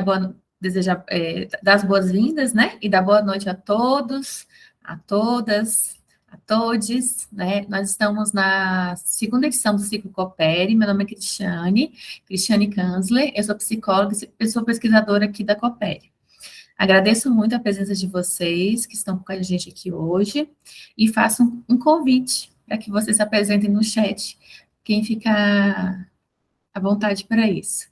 dar as boas-vindas, né? E dar boa noite a todos, a todas, a todes, né? Nós estamos na segunda edição do Ciclo Coopere. Meu nome é Cristiane Kanzler, eu sou psicóloga e sou pesquisadora aqui da Coopere. Agradeço muito a presença de vocês que estão com a gente aqui hoje e faço um convite para que vocês se apresentem no chat, quem ficar à vontade para isso.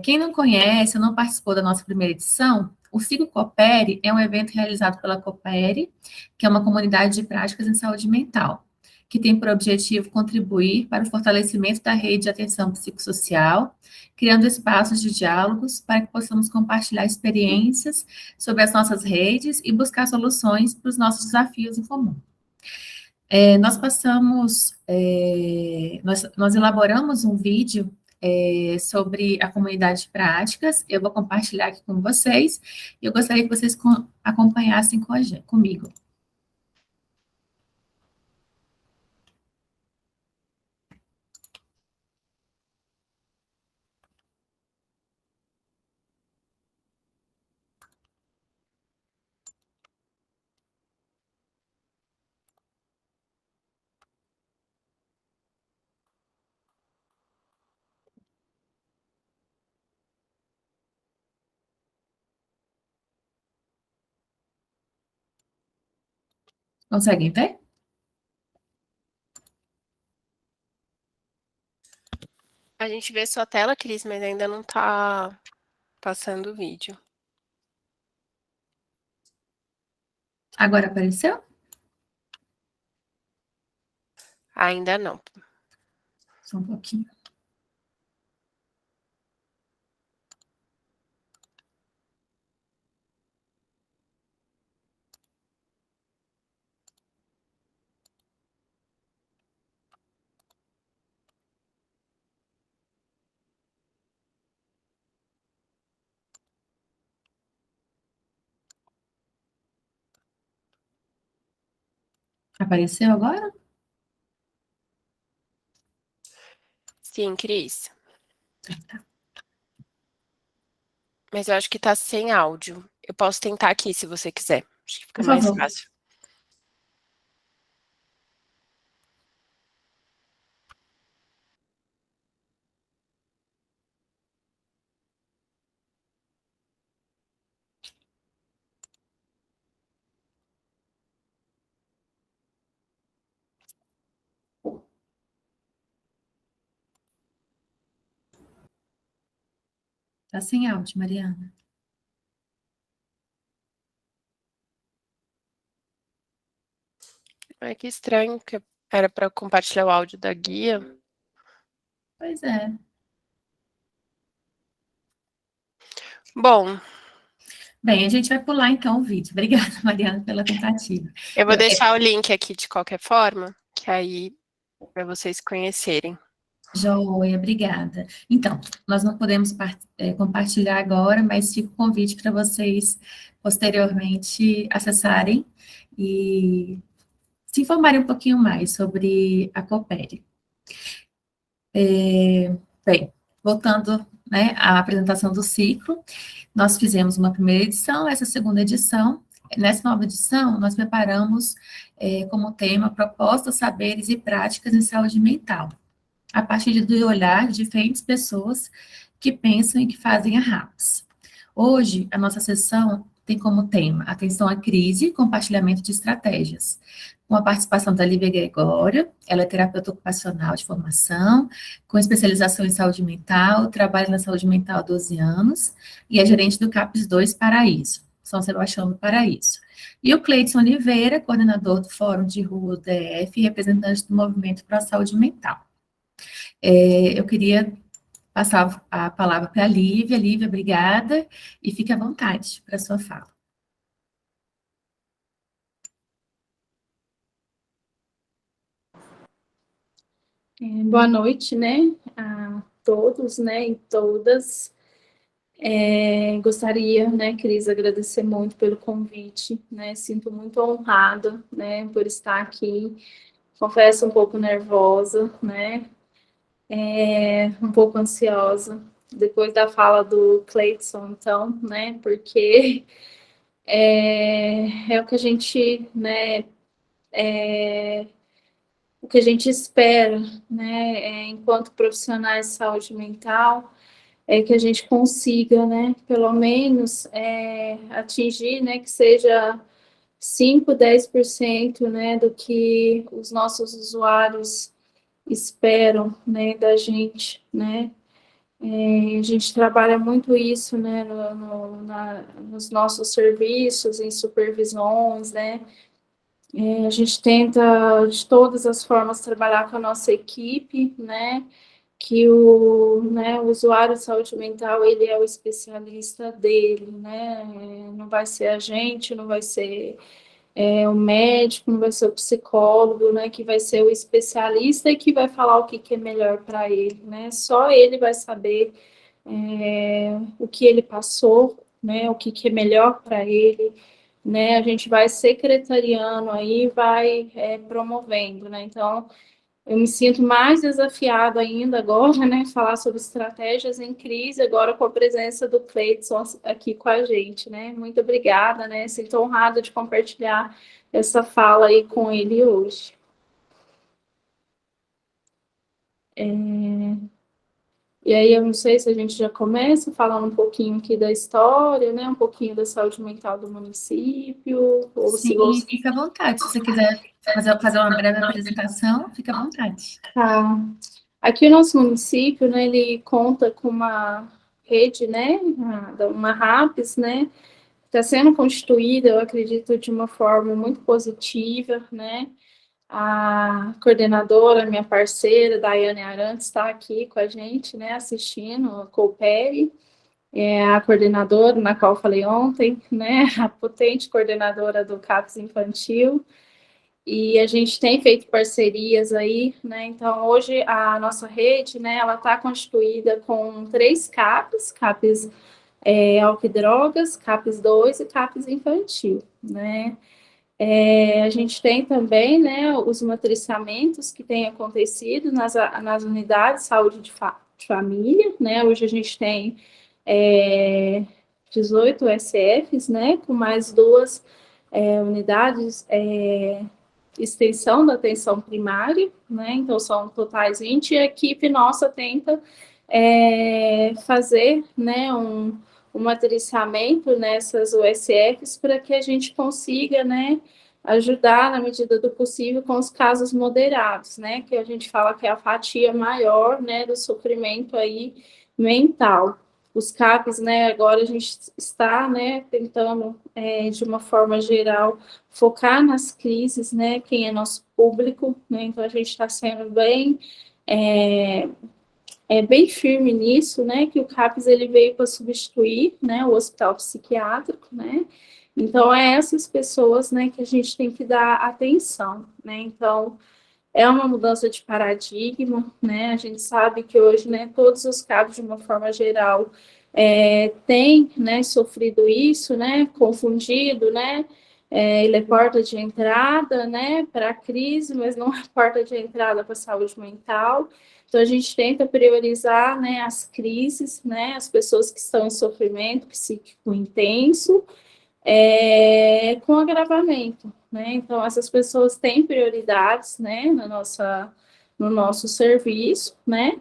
Quem não conhece ou não participou da nossa primeira edição, o Ciclo Coopere é um evento realizado pela Coopere, que é uma comunidade de práticas em saúde mental, que tem por objetivo contribuir para o fortalecimento da rede de atenção psicossocial, criando espaços de diálogos para que possamos compartilhar experiências sobre as nossas redes e buscar soluções para os nossos desafios em comum. Nós elaboramos um vídeo sobre a comunidade de práticas, eu vou compartilhar aqui com vocês, e eu gostaria que vocês acompanhassem comigo. Conseguem ver? A gente vê sua tela, Cris, mas ainda não está passando o vídeo. Agora apareceu? Ainda não. Só um pouquinho. Apareceu agora? Sim, Cris. Tá. Mas eu acho que está sem áudio. Eu posso tentar aqui, se você quiser. Acho que fica Por mais favor. fácil. Tá sem áudio, Mariana. Ai, que estranho, que era para compartilhar o áudio da guia. Pois é. Bom. Bem, a gente vai pular então o vídeo. Obrigada, Mariana, pela tentativa. Eu vou deixar o link aqui de qualquer forma, que aí para vocês conhecerem. Joia, obrigada. Então, nós não podemos compartilhar agora, mas fica o convite para vocês posteriormente acessarem e se informarem um pouquinho mais sobre a Coopere. Bem, voltando, né, à apresentação do ciclo, nós fizemos uma primeira edição, essa segunda edição. Nessa nova edição, nós preparamos como tema propostas, saberes e práticas em saúde mental, a partir do olhar de diferentes pessoas que pensam e que fazem a RAPS. Hoje, a nossa sessão tem como tema atenção à crise e compartilhamento de estratégias, com a participação da Lívia Gregório, ela é terapeuta ocupacional de formação, com especialização em saúde mental, trabalha na saúde mental há 12 anos, e é gerente do CAPES 2 Paraíso, São Sebastião do Paraíso. E o Cleidson Oliveira, coordenador do Fórum de Rua DF e representante do Movimento para a Saúde Mental. Eu queria passar a palavra para a Lívia. Lívia, obrigada, e fique à vontade para a sua fala. Boa noite, né, a todos, né, e todas. Gostaria, né, Cris, agradecer muito pelo convite, né, sinto muito honrada, né, por estar aqui. Confesso um pouco nervosa, né, um pouco ansiosa, depois da fala do Cleidson, então, né, porque é o que a gente, né, o que a gente espera, né, enquanto profissionais de saúde mental, é que a gente consiga, né, pelo menos atingir, né, que seja 5, 10%, né, do que os nossos usuários esperam, né, da gente, né. A gente trabalha muito isso, né, nos nossos serviços, em supervisões, né. A gente tenta, de todas as formas, trabalhar com a nossa equipe, né, que o usuário de saúde mental, ele é o especialista dele, né, não vai ser a gente, não vai ser o médico, não vai ser o psicólogo, né, que vai ser o especialista e que vai falar o que é melhor para ele, né, só ele vai saber o que ele passou, né, o que é melhor para ele, né, a gente vai secretariando aí, vai promovendo, né, então eu me sinto mais desafiado ainda agora, né, falar sobre estratégias em crise, agora com a presença do Cleidson aqui com a gente, né, muito obrigada, né, sinto honrada de compartilhar essa fala aí com ele hoje. E aí eu não sei se a gente já começa falando um pouquinho aqui da história, né, um pouquinho da saúde mental do município, ou se Sim, você... fica à vontade. Se você quiser fazer uma breve apresentação, fica à vontade. Tá. Aqui o nosso município, né, ele conta com uma rede, né, uma RAPS, né, está sendo constituída, eu acredito, de uma forma muito positiva, né, a coordenadora, minha parceira, Daiane Arantes, está aqui com a gente, né, assistindo, a Coopere, a coordenadora, na qual eu falei ontem, né, a potente coordenadora do CAPS Infantil, e a gente tem feito parcerias aí, né, então hoje a nossa rede, né, ela está constituída com 3 CAPs álcool e drogas, CAPS 2 e CAPS infantil, né. A gente tem também, né, os matriciamentos que têm acontecido nas unidades de saúde de família, né, hoje a gente tem 18 SFs, né, com mais 2 unidades extensão da atenção primária, né, então são totais 20, e a equipe nossa tenta fazer, né, um matriciamento nessas USFs para que a gente consiga, né, ajudar na medida do possível com os casos moderados, né, que a gente fala que é a fatia maior, né, do sofrimento aí mental. Os CAPs, né, agora a gente está, né, tentando, de uma forma geral, focar nas crises, né, quem é nosso público, né, então a gente está sendo bem bem firme nisso, né, que o CAPS ele veio para substituir, né, o hospital psiquiátrico, né, então essas pessoas, né, que a gente tem que dar atenção, né, então é uma mudança de paradigma, né, a gente sabe que hoje, né, todos os CAPs, de uma forma geral, têm, né, sofrido isso, né, confundido, né, ele é porta de entrada, né, para a crise, mas não é porta de entrada para a saúde mental. Então, a gente tenta priorizar, né, as crises, né, as pessoas que estão em sofrimento psíquico intenso, com agravamento, né? Então, essas pessoas têm prioridades, né, no nosso serviço, né?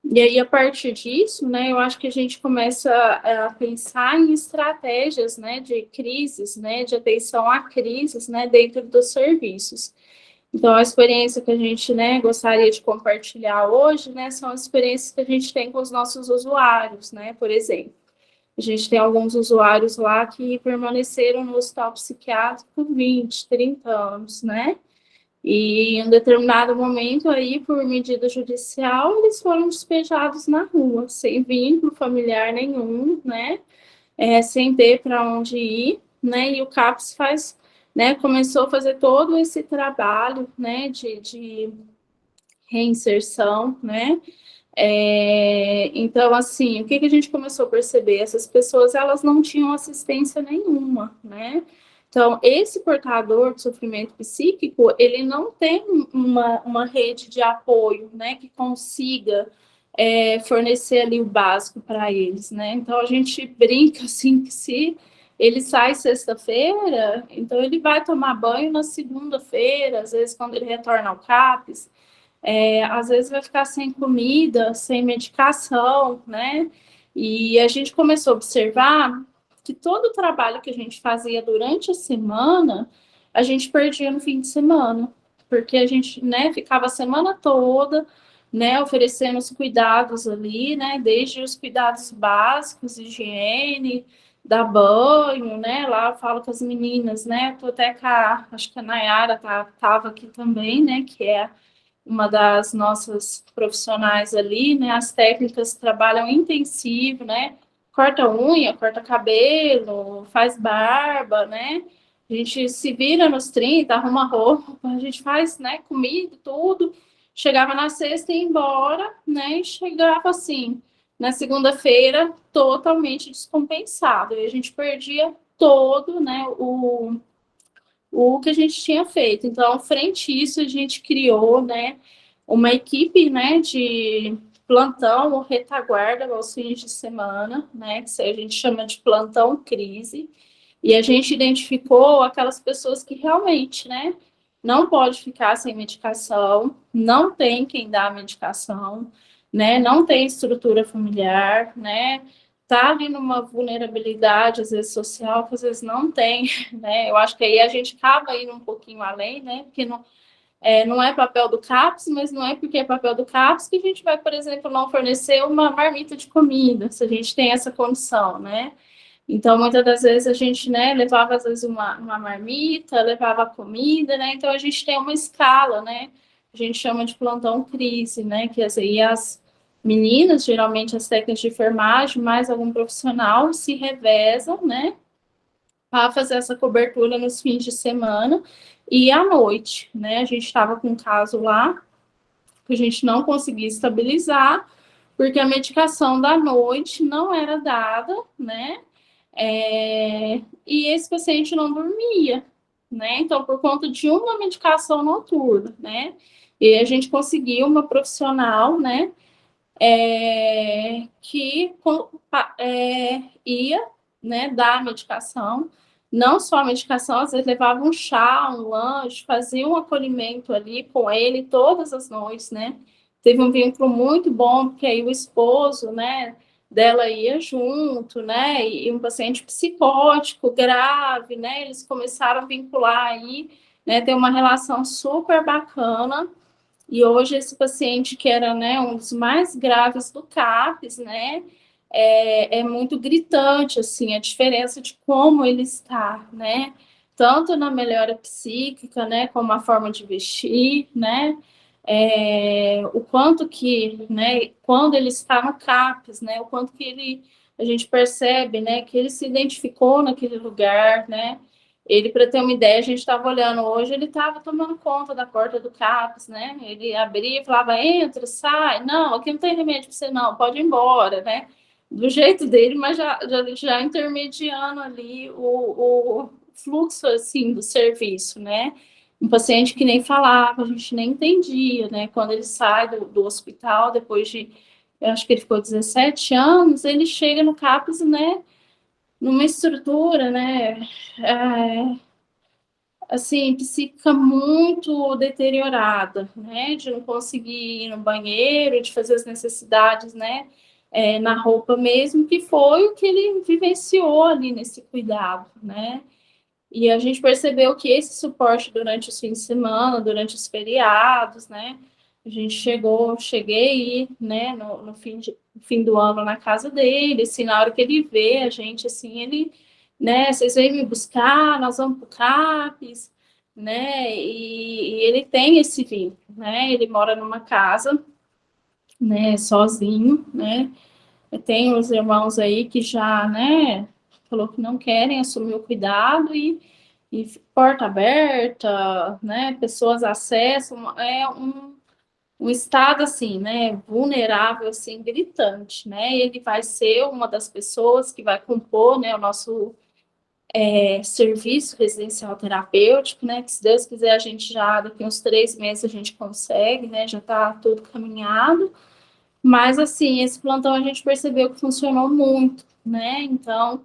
E aí, a partir disso, né, eu acho que a gente começa a pensar em estratégias, né, de crises, né, de atenção a crises, né, dentro dos serviços. Então, a experiência que a gente, né, gostaria de compartilhar hoje, né, são as experiências que a gente tem com os nossos usuários, né, por exemplo. A gente tem alguns usuários lá que permaneceram no hospital psiquiátrico 20, 30 anos, né, e em um determinado momento aí, por medida judicial, eles foram despejados na rua, sem vínculo familiar nenhum, né, sem ter para onde ir, né, e o CAPS né, começou a fazer todo esse trabalho, né, de reinserção, né, então, assim, o que a gente começou a perceber? Essas pessoas, elas não tinham assistência nenhuma, né, então, esse portador de sofrimento psíquico, ele não tem uma rede de apoio, né, que consiga fornecer ali o básico para eles, né? Então a gente brinca assim que se ele sai sexta-feira, então ele vai tomar banho na segunda-feira, às vezes quando ele retorna ao CAPES, às vezes vai ficar sem comida, sem medicação, né? E a gente começou a observar que todo o trabalho que a gente fazia durante a semana, a gente perdia no fim de semana, porque a gente, né, ficava a semana toda, né, oferecendo os cuidados ali, né, desde os cuidados básicos, higiene, dar banho, né, lá eu falo com as meninas, né, tô até com acho que a Nayara tava aqui também, né, que é uma das nossas profissionais ali, né? As técnicas trabalham intensivo, né? Corta unha, corta cabelo, faz barba, né? A gente se vira nos 30, arruma roupa, a gente faz, né, comida, tudo. Chegava na sexta e ia embora, né? E chegava assim, na segunda-feira, totalmente descompensado. E a gente perdia todo, né, o que a gente tinha feito. Então, frente a isso, a gente criou, né, uma equipe, né, de plantão ou retaguarda aos fins de semana, né, que a gente chama de plantão crise, e a gente identificou aquelas pessoas que realmente, né, não pode ficar sem medicação, não tem quem dá a medicação, né, não tem estrutura familiar, né, tá ali numa vulnerabilidade, às vezes social, que às vezes não tem, né, eu acho que aí a gente acaba indo um pouquinho além, né, porque não é papel do CAPS, mas não é porque é papel do CAPS que a gente vai, por exemplo, não fornecer uma marmita de comida, se a gente tem essa condição, né? Então, muitas das vezes a gente, né, levava às vezes uma marmita, levava comida, né? Então, a gente tem uma escala, né? A gente chama de plantão crise, né? Que aí as meninas, geralmente as técnicas de enfermagem, mais algum profissional, se revezam, né? Para fazer essa cobertura nos fins de semana e à noite, né? A gente estava com um caso lá que a gente não conseguia estabilizar, porque a medicação da noite não era dada, né? E esse paciente não dormia, né? Então, por conta de uma medicação noturna, né? E a gente conseguiu uma profissional, né? Que ia, né, dar a medicação, não só a medicação, às vezes levava um chá, um lanche, fazia um acolhimento ali com ele todas as noites, né? Teve um vínculo muito bom, porque aí o esposo, né, dela ia junto, né? E um paciente psicótico grave, né? Eles começaram a vincular aí, né? Ter uma relação super bacana. E hoje esse paciente que era, né, um dos mais graves do CAPES, né, é muito gritante, assim, a diferença de como ele está, né, tanto na melhora psíquica, né, como a forma de vestir, né, o quanto que, né, quando ele está no CAPES, né, o quanto que a gente percebe, né, que ele se identificou naquele lugar, né, ele, para ter uma ideia, a gente estava olhando hoje, ele estava tomando conta da porta do CAPES, né? Ele abria e falava, entra, sai, não, aqui não tem remédio para você não, pode ir embora, né? Do jeito dele, mas já intermediando ali o fluxo, assim, do serviço, né? Um paciente que nem falava, a gente nem entendia, né? Quando ele sai do hospital, depois de, eu acho que ele ficou 17 anos, ele chega no CAPES, né? Numa estrutura, né? Assim, psíquica muito deteriorada, né? De não conseguir ir no banheiro, de fazer as necessidades, né? Na roupa mesmo, que foi o que ele vivenciou ali nesse cuidado, né? E a gente percebeu que esse suporte durante os fins de semana, durante os feriados, né? A gente cheguei né, no fim do ano na casa dele, assim, na hora que ele vê a gente, assim, ele, né, vocês vêm me buscar, nós vamos para o CAPES, né, e ele tem esse vínculo, né, ele mora numa casa, né, sozinho, né, tem os irmãos aí que já, né, falou que não querem assumir o cuidado e porta aberta, né, pessoas acessam, um estado assim, né, vulnerável, assim, gritante, né, ele vai ser uma das pessoas que vai compor, né, o nosso serviço residencial terapêutico, né, que se Deus quiser a gente já, daqui uns 3 meses a gente consegue, né, já está tudo caminhado, Mas, assim, esse plantão a gente percebeu que funcionou muito, né? Então,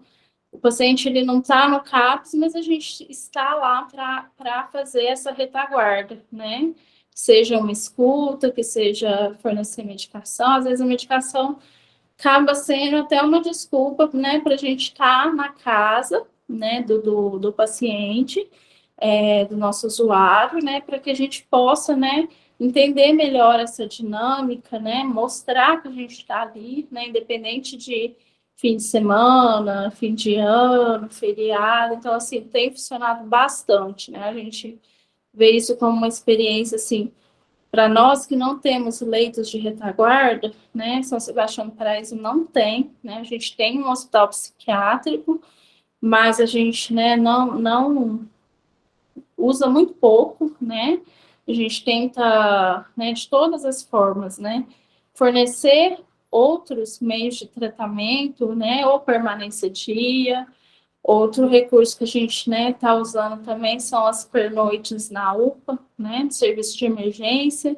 o paciente ele não está no CAPS, mas a gente está lá para fazer essa retaguarda, né? Seja uma escuta, que seja fornecer medicação. Às vezes a medicação acaba sendo até uma desculpa, né, para a gente estar na casa, né, do paciente, do nosso usuário, né, para que a gente possa, né, entender melhor essa dinâmica, né, mostrar que a gente está ali, né, independente de fim de semana, fim de ano, feriado. Então, assim, tem funcionado bastante, né, a gente vê isso como uma experiência, assim, para nós que não temos leitos de retaguarda, né, São Sebastião do Paraíso não tem, né, a gente tem um hospital psiquiátrico, mas a gente, né, não usa muito pouco, né, a gente tenta, né, de todas as formas, né, fornecer outros meios de tratamento, né, ou permanência dia. Outro recurso que a gente, né, está usando também são as pernoites na UPA, né, serviço de emergência.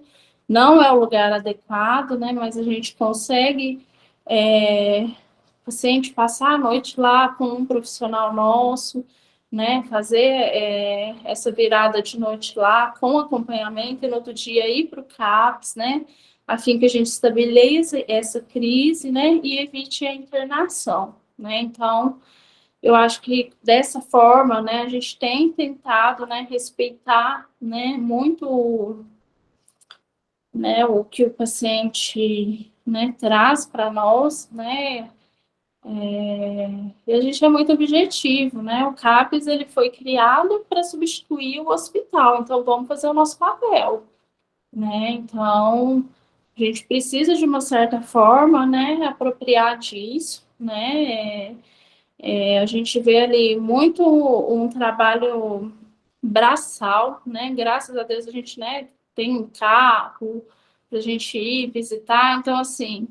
Não é o lugar adequado, né, mas a gente consegue o paciente passar a noite lá com um profissional nosso, né, fazer essa virada de noite lá com acompanhamento e no outro dia ir para o CAPS, né, a fim que a gente estabeleça essa crise, né, e evite a internação, né. Então, eu acho que dessa forma, né, a gente tem tentado, né, respeitar, né, muito, né, o que o paciente, né, traz para nós, né, e a gente é muito objetivo, né, o CAPES, ele foi criado para substituir o hospital, então vamos fazer o nosso papel, né, então a gente precisa de uma certa forma, né, apropriar disso, né, a gente vê ali muito um trabalho braçal, né? Graças a Deus a gente, né, tem um carro para a gente ir visitar. Então, assim,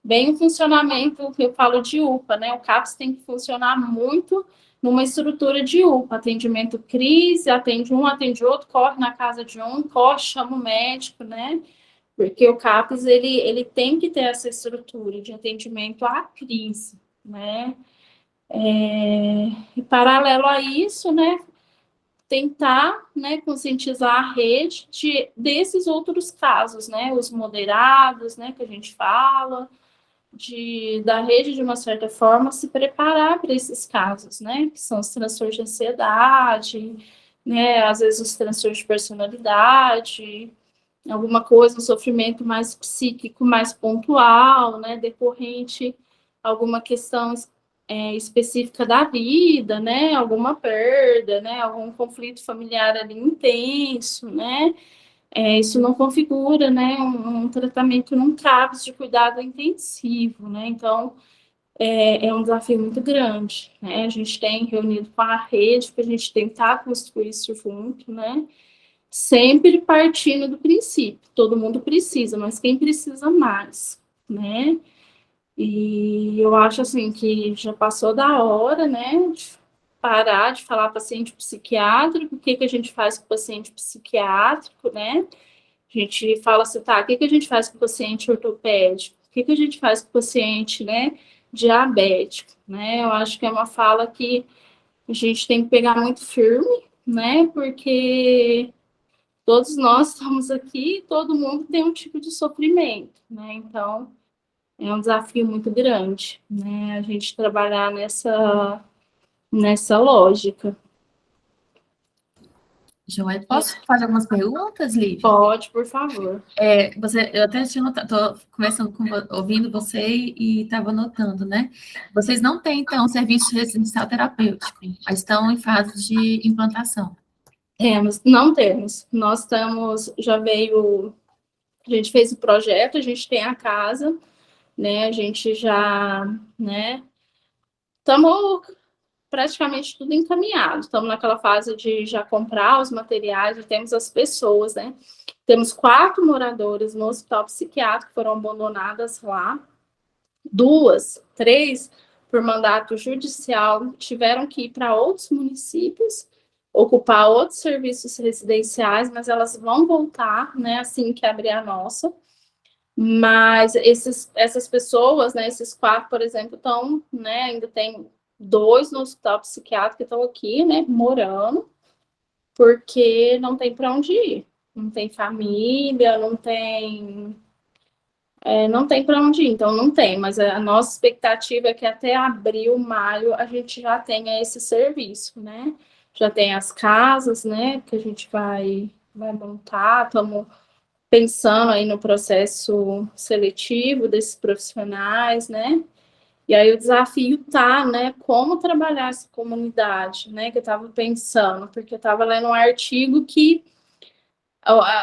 bem o funcionamento que eu falo de UPA, né? O CAPS tem que funcionar muito numa estrutura de UPA, atendimento crise, atende um, atende outro, corre na casa de um, corre, chama o médico, né? Porque o CAPS, ele tem que ter essa estrutura de atendimento à crise, né? E paralelo a isso, né, tentar, né, conscientizar a rede desses outros casos, né, os moderados, né, que a gente fala, da rede, de uma certa forma, se preparar para esses casos, né, que são os transtornos de ansiedade, né, às vezes os transtornos de personalidade, alguma coisa, um sofrimento mais psíquico, mais pontual, né, decorrente alguma questão específica da vida, né, alguma perda, né, algum conflito familiar ali intenso, né, isso não configura, né, um tratamento num CAPS de cuidado intensivo, né, então é um desafio muito grande, né, a gente tem reunido com a rede para a gente tentar construir isso junto, né, sempre partindo do princípio, todo mundo precisa, mas quem precisa mais, né? E eu acho assim que já passou da hora, né, de parar de falar paciente psiquiátrico, o que que a gente faz com o paciente psiquiátrico, né? A gente fala assim, tá, o que que a gente faz com o paciente ortopédico? O que que a gente faz com o paciente, né, diabético, né? Eu acho que é uma fala que a gente tem que pegar muito firme, né, porque todos nós estamos aqui, todo mundo tem um tipo de sofrimento, né? Então, é um desafio muito grande, né? A gente trabalhar nessa lógica. Joia, posso fazer algumas perguntas, Lívia? Pode, por favor. Eu até tinha notado, estou conversando ouvindo você e estava notando, né? Vocês não têm, então, serviço de residencial terapêutico, mas estão em fase de implantação. Não temos. Nós estamos, a gente fez o projeto, a gente tem a casa, né? A gente já, né? Estamos praticamente tudo encaminhado. Estamos naquela fase de já comprar os materiais, já temos as pessoas, né? Temos 4 moradores no hospital psiquiátrico que foram abandonadas lá. 2, 3, por mandato judicial, tiveram que ir para outros municípios, ocupar outros serviços residenciais, mas elas vão voltar, né, assim que abrir a nossa. Mas essas pessoas, né, esses 4, por exemplo, estão, né, ainda tem 2 no hospital psiquiátrico que estão aqui, né, morando, porque não tem para onde ir. Não tem família, não tem para onde ir, então não tem. Mas a nossa expectativa é que até abril, maio, a gente já tenha esse serviço, né? Já tem as casas, né, que a gente vai montar, estamos pensando aí no processo seletivo desses profissionais, né? E aí o desafio tá, né, como trabalhar essa comunidade, né, que eu estava pensando, porque eu estava lendo um artigo que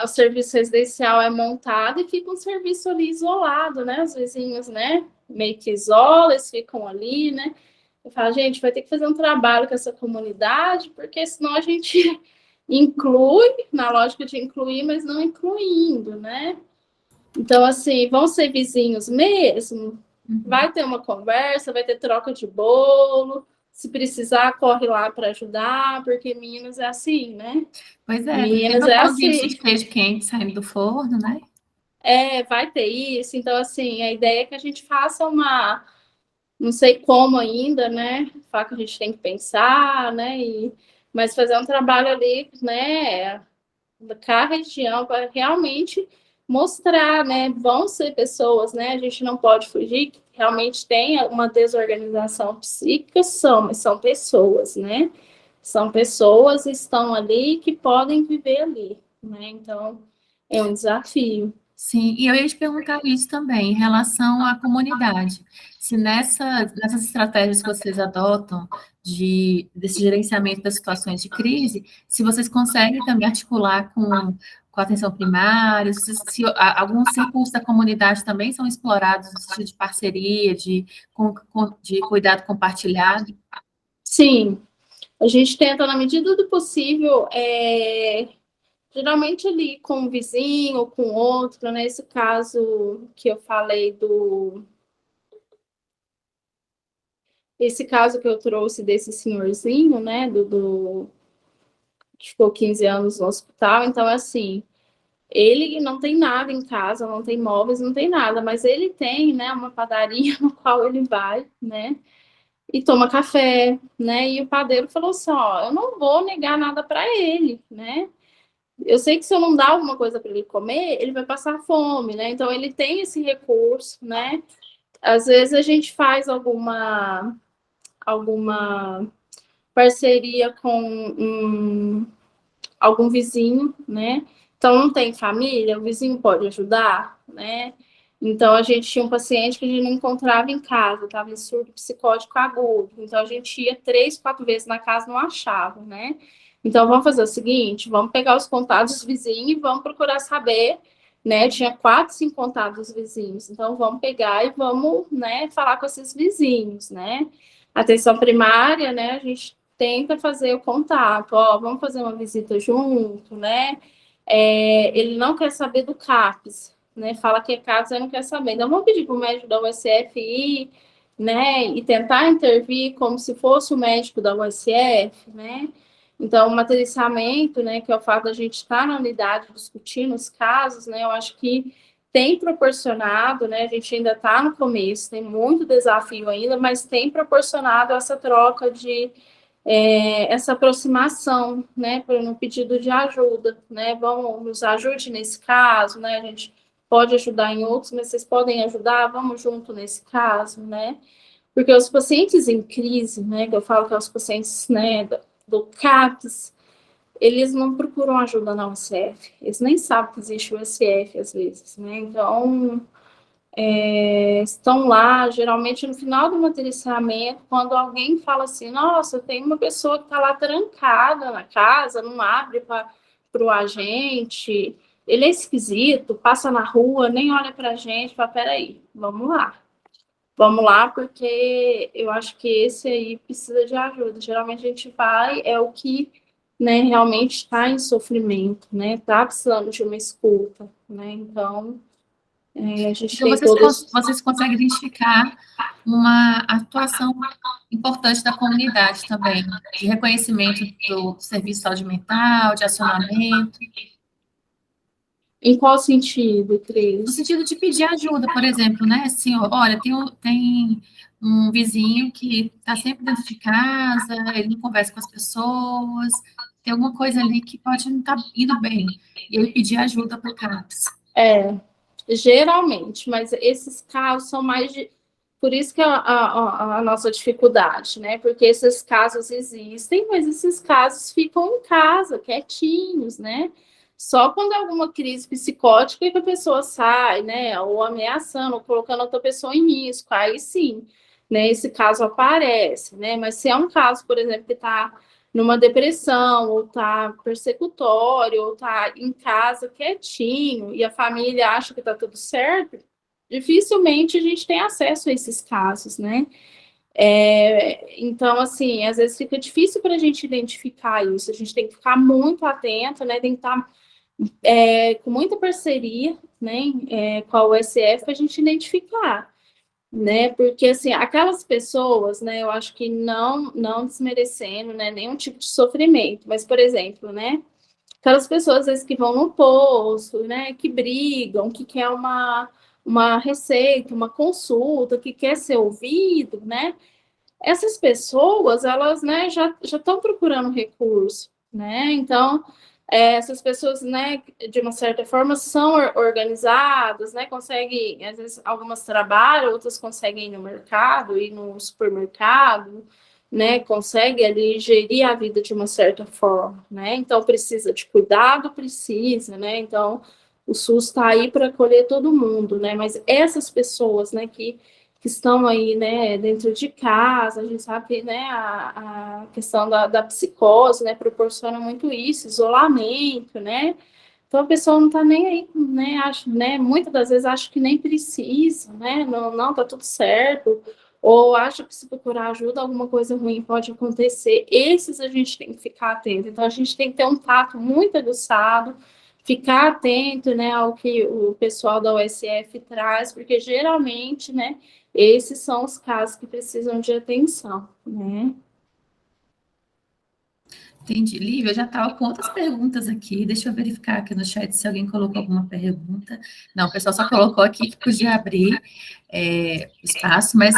o serviço residencial é montado e fica um serviço ali isolado, né, os vizinhos, né, meio que isolam, eles ficam ali, né. Eu falo, gente, vai ter que fazer um trabalho com essa comunidade, porque senão a gente inclui, na lógica de incluir, mas não incluindo, né? Então, assim, vão ser vizinhos mesmo, vai ter uma conversa, vai ter troca de bolo, se precisar, corre lá para ajudar, porque Minas é assim, né? Pois é, tem Minas sempre o é pãozinho de assim. queijo quente saindo do forno, né? Vai ter isso. Então, assim, a ideia é que a gente faça uma, não sei como ainda, né? Falar que a gente tem que pensar, né? Mas fazer um trabalho ali, né? Da região para realmente mostrar, né? Vão ser pessoas, né? A gente não pode fugir que realmente tem uma desorganização psíquica, mas são pessoas, né? São pessoas que estão ali que podem viver ali, né? Então é um desafio. Sim, e eu ia te perguntar isso também, em relação à comunidade. Se nessas estratégias que vocês adotam desse gerenciamento das situações de crise, se vocês conseguem também articular com a atenção primária, se alguns recursos da comunidade também são explorados no sentido de parceria, de cuidado compartilhado. Sim, a gente tenta, na medida do possível, geralmente ali com um vizinho, com outro, nesse caso que eu falei esse caso que eu trouxe desse senhorzinho, né, que ficou 15 anos no hospital, então, assim, ele não tem nada em casa, não tem móveis, não tem nada, mas ele tem, né, uma padaria no qual ele vai, né, e toma café, né, e o padeiro falou assim, ó, eu não vou negar nada para ele, né, eu sei que se eu não dar alguma coisa para ele comer, ele vai passar fome, né, então ele tem esse recurso, né, às vezes a gente faz alguma parceria com algum vizinho, né? Então não tem família, o vizinho pode ajudar, né? Então a gente tinha um paciente que a gente não encontrava em casa, estava em surto psicótico agudo. Então a gente ia 3, 4 vezes na casa, não achava, né? Então vamos fazer o seguinte, vamos pegar os contatos dos vizinhos e vamos procurar saber, né? Tinha 4, 5 contatos dos vizinhos. Então vamos pegar e vamos, né, falar com esses vizinhos, né? Atenção primária, né? A gente tenta fazer o contato, ó, vamos fazer uma visita junto, né? Ele não quer saber do CAPS, né? Fala que é CAPS, ele não quer saber. Então, vamos pedir para o médico da USF ir, né? E tentar intervir como se fosse o médico da USF, né? Então, o matriciamento, né? Que é o fato da gente estar na unidade discutindo os casos, né? Eu acho que tem proporcionado, né? A gente ainda está no começo, tem muito desafio ainda, mas tem proporcionado essa troca essa aproximação, né, no pedido de ajuda, né, vamos, nos ajude nesse caso, né, a gente pode ajudar em outros, mas vocês podem ajudar, vamos junto nesse caso, né, porque os pacientes em crise, né, que eu falo que os pacientes, né, do CAPS, eles não procuram ajuda na UCF, eles nem sabem que existe o UCF às vezes, né, então estão lá, geralmente no final do matriciamento, quando alguém fala assim, nossa, tem uma pessoa que está lá trancada na casa, não abre para o agente, ele é esquisito, passa na rua, nem olha para a gente, fala, peraí, vamos lá, porque eu acho que esse aí precisa de ajuda. Geralmente a gente vai, é o que, né, realmente está em sofrimento, né, está precisando de uma escuta, né, então a gente Então, tem todas. vocês conseguem identificar uma atuação importante da comunidade também, de reconhecimento do serviço de saúde mental, de acionamento. Em qual sentido, No Cris? sentido de pedir ajuda, por exemplo, né? Assim, olha, tem um vizinho que está sempre dentro de casa, ele não conversa com as pessoas, tem alguma coisa ali que pode não estar indo bem. E ele pedir ajuda para o CAPS. É, geralmente, mas esses casos são mais de. Por isso que a nossa dificuldade, né? Porque esses casos existem, mas esses casos ficam em casa, quietinhos, né? Só quando é alguma crise psicótica que a pessoa sai, né? Ou ameaçando, ou colocando outra pessoa em risco, aí sim, né? Esse caso aparece, né? Mas se é um caso, por exemplo, que está numa depressão, ou tá persecutório, ou tá em casa quietinho, e a família acha que tá tudo certo, dificilmente a gente tem acesso a esses casos, né? Então, assim, às vezes fica difícil para a gente identificar isso, a gente tem que ficar muito atento, né? Tem que estar com muita parceria, né? Com a USF para a gente identificar, né? Porque assim, aquelas pessoas, né, eu acho que não desmerecendo, né, nenhum tipo de sofrimento, mas por exemplo, né, aquelas pessoas às vezes que vão no posto, né, que brigam, que quer uma receita, uma consulta, que quer ser ouvido, né? Essas pessoas, elas, né, já estão procurando recurso, né? Então, essas pessoas, né, de uma certa forma, são organizadas, né? Conseguem, às vezes, algumas trabalham, outras conseguem ir no mercado, ir no supermercado, né? Conseguem ali gerir a vida de uma certa forma, né? Então, precisa de cuidado, precisa, né? Então, o SUS está aí para acolher todo mundo, né? Mas essas pessoas, né, que estão aí, né, dentro de casa, a gente sabe, né, a questão da psicose, né, proporciona muito isso, isolamento, né, então a pessoa não está nem aí, né, acho, né, muitas das vezes acho que nem precisa, né, não, tá tudo certo, ou acha que se procurar ajuda, alguma coisa ruim pode acontecer, esses a gente tem que ficar atento, então a gente tem que ter um tato muito aguçado, ficar atento, né, ao que o pessoal da USF traz, porque geralmente, né, esses são os casos que precisam de atenção, né? Entendi. Lívia, eu já estava com outras perguntas aqui. Deixa eu verificar aqui no chat se alguém colocou alguma pergunta. Não, o pessoal só colocou aqui que podia abrir espaço, mas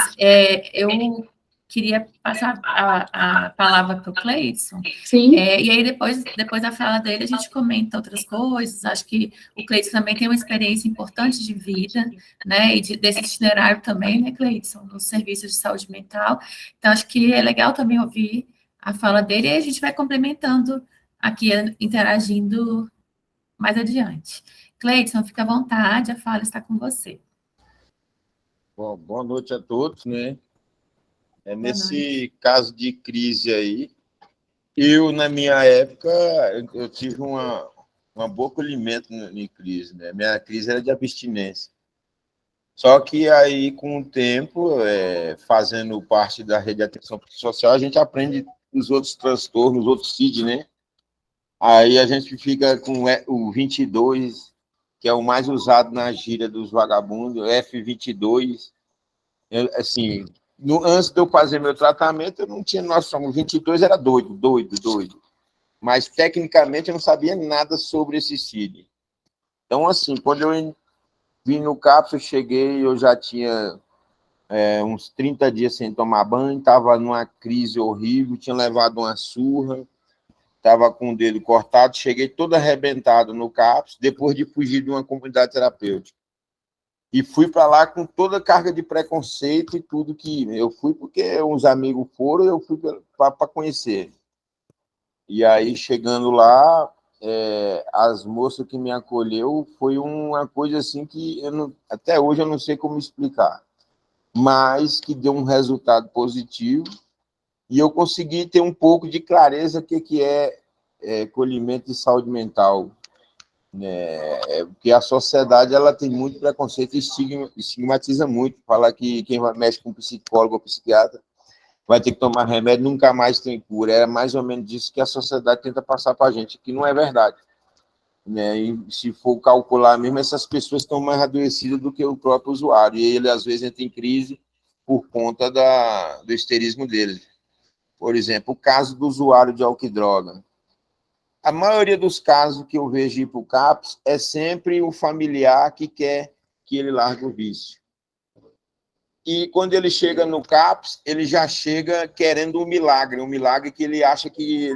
eu queria passar a palavra para o Cleidson. Sim. E aí, depois da fala dele, a gente comenta outras coisas. Acho que o Cleidson também tem uma experiência importante de vida, né? E desse itinerário também, né, Cleidson, nos serviços de saúde mental. Então, acho que é legal também ouvir a fala dele e a gente vai complementando aqui, interagindo mais adiante. Cleidson, fica à vontade, a fala está com você. Bom, boa noite a todos, né? Nesse noite. caso de crise aí, eu, na minha época, eu tive uma boa acolhimento em crise, né? Minha crise era de abstinência. Só que aí, com o tempo, fazendo parte da rede de atenção social, a gente aprende os outros transtornos, os outros CID, né? Aí a gente fica com o 22, que é o mais usado na gíria dos vagabundos, F22. Assim, antes de eu fazer meu tratamento, eu não tinha noção. O 22 era doido, doido, doido. Mas, tecnicamente, eu não sabia nada sobre esse CID. Então, assim, quando eu vim no CAPS, eu cheguei, eu já tinha uns 30 dias sem tomar banho, estava numa crise horrível, tinha levado uma surra, estava com o dedo cortado, cheguei todo arrebentado no CAPS, depois de fugir de uma comunidade terapêutica. E fui para lá com toda a carga de preconceito e tudo que... Eu fui porque uns amigos foram, eu fui para conhecer. E aí, chegando lá, as moças que me acolheu foi uma coisa assim que até hoje eu não sei como explicar, mas que deu um resultado positivo e eu consegui ter um pouco de clareza do que é acolhimento de saúde mental, né? Porque a sociedade ela tem muito preconceito e estigmatiza muito, fala que quem mexe com psicólogo ou psiquiatra vai ter que tomar remédio, nunca mais tem cura. É mais ou menos isso que a sociedade tenta passar para a gente, que não é verdade, né? E se for calcular mesmo, essas pessoas estão mais adoecidas do que o próprio usuário, e ele, às vezes, entra em crise por conta do histerismo dele. Por exemplo, o caso do usuário de álcool e droga. A maioria dos casos que eu vejo ir para o CAPS é sempre o familiar que quer que ele largue o vício. E quando ele chega no CAPS, ele já chega querendo um milagre que ele acha que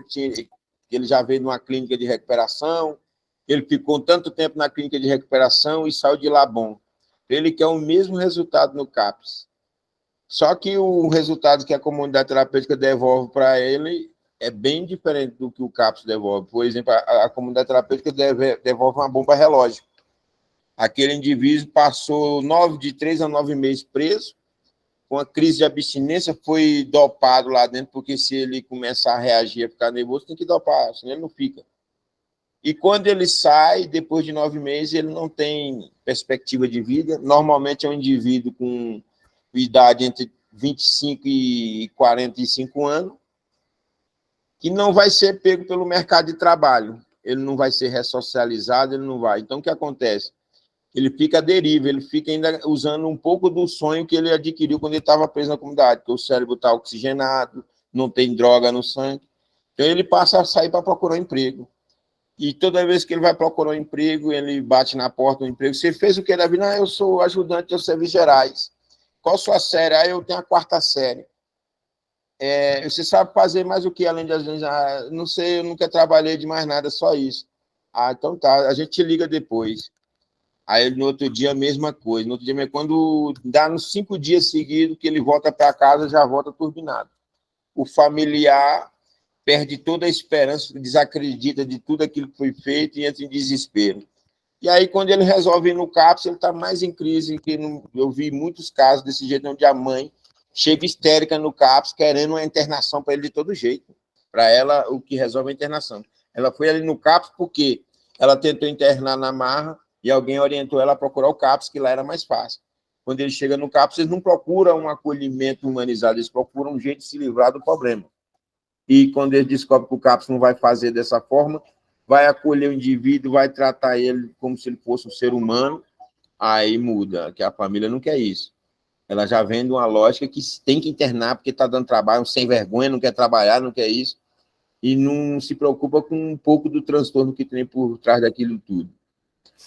ele já veio numa clínica de recuperação, ele ficou tanto tempo na clínica de recuperação e saiu de lá bom. Ele quer o mesmo resultado no CAPS. Só que o resultado que a comunidade terapêutica devolve para ele é bem diferente do que o CAPS devolve. Por exemplo, a comunidade terapêutica devolve uma bomba relógio. Aquele indivíduo passou de 3 a 9 meses preso, com uma crise de abstinência, foi dopado lá dentro, porque se ele começar a reagir, a ficar nervoso, tem que dopar, senão ele não fica. E quando ele sai, depois de 9 meses, ele não tem perspectiva de vida. Normalmente é um indivíduo com idade entre 25 e 45 anos, que não vai ser pego pelo mercado de trabalho. Ele não vai ser ressocializado, ele não vai. Então, o que acontece? Ele fica à deriva, ele fica ainda usando um pouco do sonho que ele adquiriu quando ele estava preso na comunidade, porque o cérebro está oxigenado, não tem droga no sangue. Então, ele passa a sair para procurar um emprego. E toda vez que ele vai procurar um emprego, ele bate na porta do emprego. Você fez o que da vida? Eu sou ajudante de serviços gerais. Qual a sua série? Eu tenho a 4ª série. Você sabe fazer mais o que além de ajudante? Não sei, eu nunca trabalhei de mais nada, só isso. Então tá, a gente te liga depois. Aí no outro dia a mesma coisa. No outro dia, quando dá nos 5 dias seguidos que ele volta para casa, já volta turbinado. O familiar perde toda a esperança, desacredita de tudo aquilo que foi feito e entra em desespero. E aí, quando ele resolve ir no CAPS, ele está mais em crise. Eu vi muitos casos desse jeito, onde a mãe chega histérica no CAPS, querendo uma internação para ele de todo jeito. Para ela, o que resolve é a internação. Ela foi ali no CAPS porque ela tentou internar na marra e alguém orientou ela a procurar o CAPS, que lá era mais fácil. Quando ele chega no CAPS, eles não procuram um acolhimento humanizado, eles procuram um jeito de se livrar do problema. E quando ele descobre que o CAPS não vai fazer dessa forma, vai acolher o indivíduo, vai tratar ele como se ele fosse um ser humano, aí muda, que a família não quer isso. Ela já vem de uma lógica que tem que internar porque está dando trabalho, sem vergonha, não quer trabalhar, não quer isso, e não se preocupa com um pouco do transtorno que tem por trás daquilo tudo.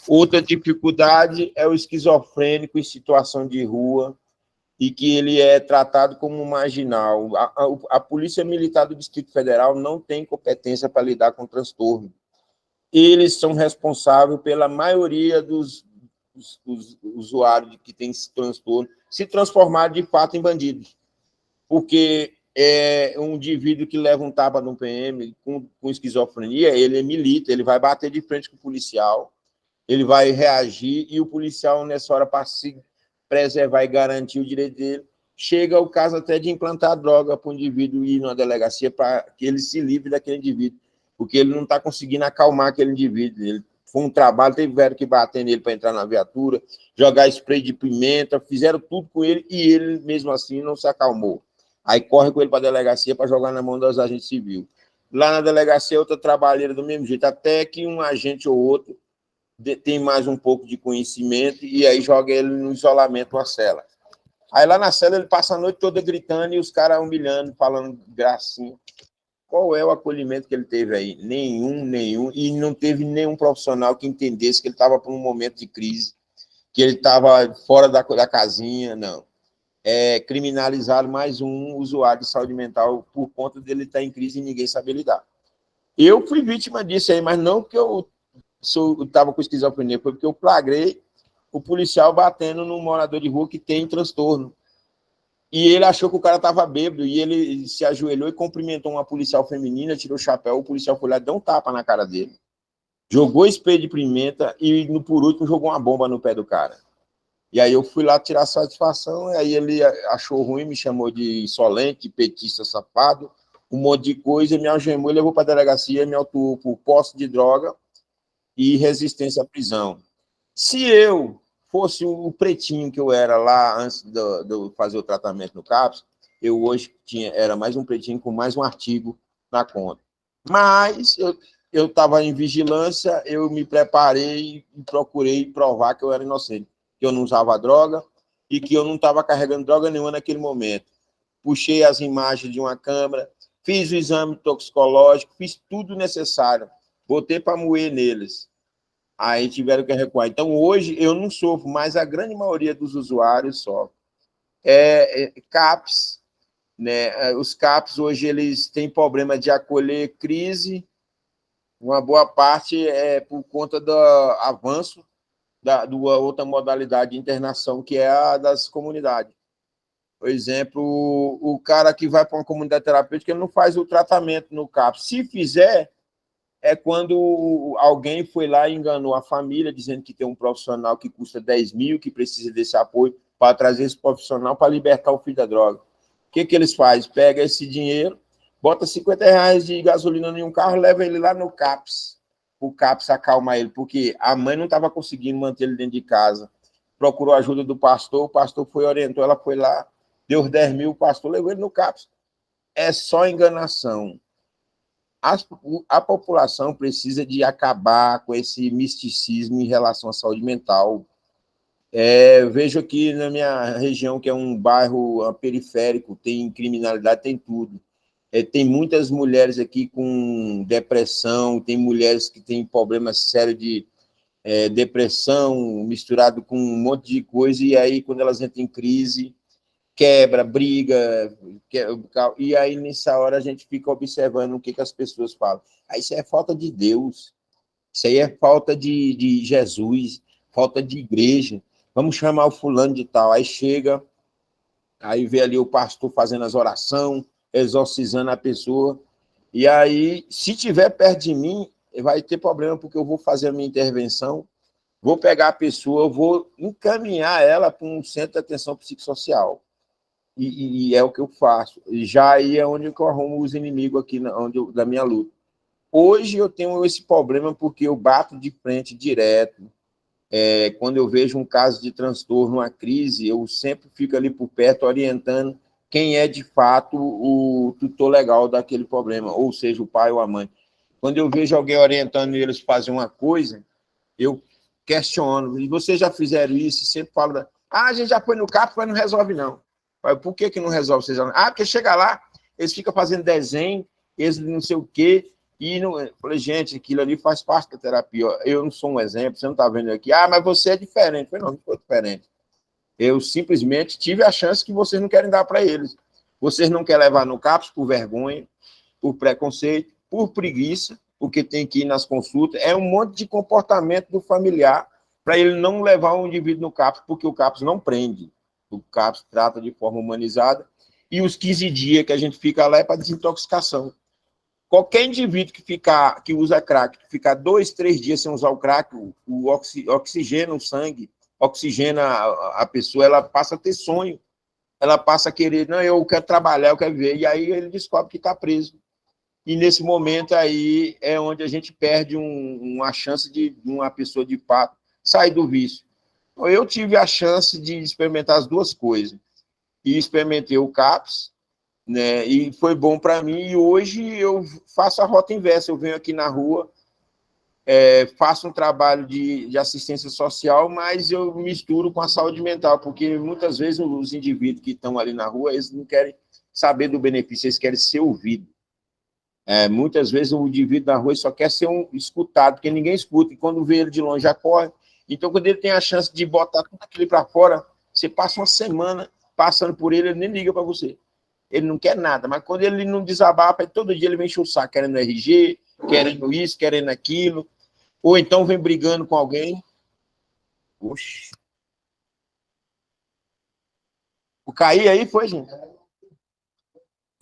Outra dificuldade é o esquizofrênico em situação de rua, e que ele é tratado como um marginal. A Polícia Militar do Distrito Federal não tem competência para lidar com transtorno. Eles são responsáveis pela maioria dos usuários que têm esse transtorno se transformar de fato em bandidos. Porque um indivíduo que leva um tapa no PM com esquizofrenia, ele milita, ele vai bater de frente com o policial, ele vai reagir, e o policial, nessa hora, para se preservar e garantir o direito dele, chega o caso até de implantar droga para o indivíduo ir numa delegacia para que ele se livre daquele indivíduo, porque ele não está conseguindo acalmar aquele indivíduo. Ele foi um trabalho, tiveram que bater nele para entrar na viatura, jogar spray de pimenta, fizeram tudo com ele e ele, mesmo assim, não se acalmou. Aí corre com ele para a delegacia para jogar na mão dos agentes civis. Lá na delegacia, outra trabalheira do mesmo jeito, até que um agente ou outro tem mais um pouco de conhecimento e aí joga ele no isolamento, uma cela. Aí lá na cela ele passa a noite toda gritando e os caras humilhando, falando gracinha. Qual é o acolhimento que ele teve aí? Nenhum. E não teve nenhum profissional que entendesse que ele estava por um momento de crise, que ele estava fora da casinha, não. Criminalizaram mais um usuário de saúde mental por conta dele estar em crise e ninguém saber lidar. Eu fui vítima disso aí, mas não porque eu estava com esquizofrenia, foi porque eu flagrei o policial batendo num morador de rua que tem transtorno. E ele achou que o cara estava bêbado, e ele se ajoelhou e cumprimentou uma policial feminina, tirou o chapéu, o policial foi lá e deu um tapa na cara dele. Jogou spray de pimenta e, por último, jogou uma bomba no pé do cara. E aí eu fui lá tirar satisfação, e aí ele achou ruim, me chamou de insolente, petista, safado, um monte de coisa, me algemou e levou para a delegacia, me autuou por posse de droga e resistência à prisão. Se eu fosse o pretinho que eu era lá antes de eu fazer o tratamento no CAPS, eu hoje era mais um pretinho com mais um artigo na conta. Mas eu estava em vigilância, eu me preparei e procurei provar que eu era inocente, que eu não usava droga e que eu não estava carregando droga nenhuma naquele momento. Puxei as imagens de uma câmera, fiz o exame toxicológico, fiz tudo necessário. botei para moer neles. Aí tiveram que recuar. Então, hoje, eu não sofro, mas a grande maioria dos usuários sofre. CAPS, né? Os CAPS, hoje, eles têm problema de acolher crise. Uma boa parte é por conta do avanço da outra modalidade de internação, que é a das comunidades. Por exemplo, o cara que vai para uma comunidade terapêutica, ele não faz o tratamento no CAPS. Se fizer, é quando alguém foi lá e enganou a família, dizendo que tem um profissional que custa 10 mil, que precisa desse apoio para trazer esse profissional para libertar o filho da droga. O que eles fazem? Pega esse dinheiro, bota R$50 de gasolina em um carro, leva ele lá no CAPS. O CAPS acalma ele, porque a mãe não estava conseguindo manter ele dentro de casa. Procurou a ajuda do pastor, o pastor orientou, ela foi lá, deu os 10 mil, o pastor levou ele no CAPS. É só enganação. A população precisa de acabar com esse misticismo em relação à saúde mental. Vejo aqui na minha região, que é um bairro periférico, tem criminalidade, tem tudo. Tem muitas mulheres aqui com depressão, tem mulheres que têm problemas sérios de depressão, misturado com um monte de coisa, e aí, quando elas entram em crise, quebra, briga, e aí, nessa hora, a gente fica observando o que as pessoas falam. Isso é falta de Deus, isso aí é falta de Jesus, falta de igreja, vamos chamar o fulano de tal. Aí chega, aí vê ali o pastor fazendo as orações, exorcizando a pessoa, e aí, se tiver perto de mim, vai ter problema, porque eu vou fazer a minha intervenção, vou pegar a pessoa, vou encaminhar ela para um centro de atenção psicossocial. E é o que eu faço. Já aí é onde eu arrumo os inimigos aqui da minha luta. Hoje eu tenho esse problema porque eu bato de frente direto. Quando eu vejo um caso de transtorno, uma crise, eu sempre fico ali por perto orientando quem é de fato o tutor legal daquele problema, ou seja, o pai ou a mãe. Quando eu vejo alguém orientando eles a fazer uma coisa, eu questiono. E vocês já fizeram isso? Sempre falo, a gente já foi no CAPS, mas não resolve, não. Por que não resolve? Vocês não? Porque chega lá, eles ficam fazendo desenho, eles não sei o quê, e não... Eu falei, gente, aquilo ali faz parte da terapia. Eu não sou um exemplo, você não está vendo aqui. Mas você é diferente. Eu falei, não sou diferente. Eu simplesmente tive a chance que vocês não querem dar para eles. Vocês não querem levar no CAPS por vergonha, por preconceito, por preguiça, porque tem que ir nas consultas. É um monte de comportamento do familiar para ele não levar o indivíduo no CAPS, porque o CAPS não prende. O CAPS trata de forma humanizada, e os 15 dias que a gente fica lá é para desintoxicação. Qualquer indivíduo que usa crack, que ficar 2, 3 dias sem usar o crack, o oxigena o sangue, oxigena a pessoa, ela passa a ter sonho, ela passa a querer, não, eu quero trabalhar, eu quero ver, e aí ele descobre que está preso. E nesse momento aí é onde a gente perde uma chance de uma pessoa de fato sair do vício. Eu tive a chance de experimentar as duas coisas. E experimentei o CAPS, né, e foi bom para mim. E hoje eu faço a rota inversa. Eu venho aqui na rua, faço um trabalho de assistência social, mas eu misturo com a saúde mental, porque muitas vezes os indivíduos que estão ali na rua, eles não querem saber do benefício, eles querem ser ouvidos. Muitas vezes o indivíduo na rua só quer ser escutado, porque ninguém escuta, e quando vê ele de longe já corre. Então, quando ele tem a chance de botar tudo aquilo para fora, você passa uma semana passando por ele nem liga para você. Ele não quer nada, mas quando ele não desabafa, todo dia ele vem encher o saco, querendo RG, querendo isso, querendo aquilo, ou então vem brigando com alguém. Oxi. O cair aí foi, gente?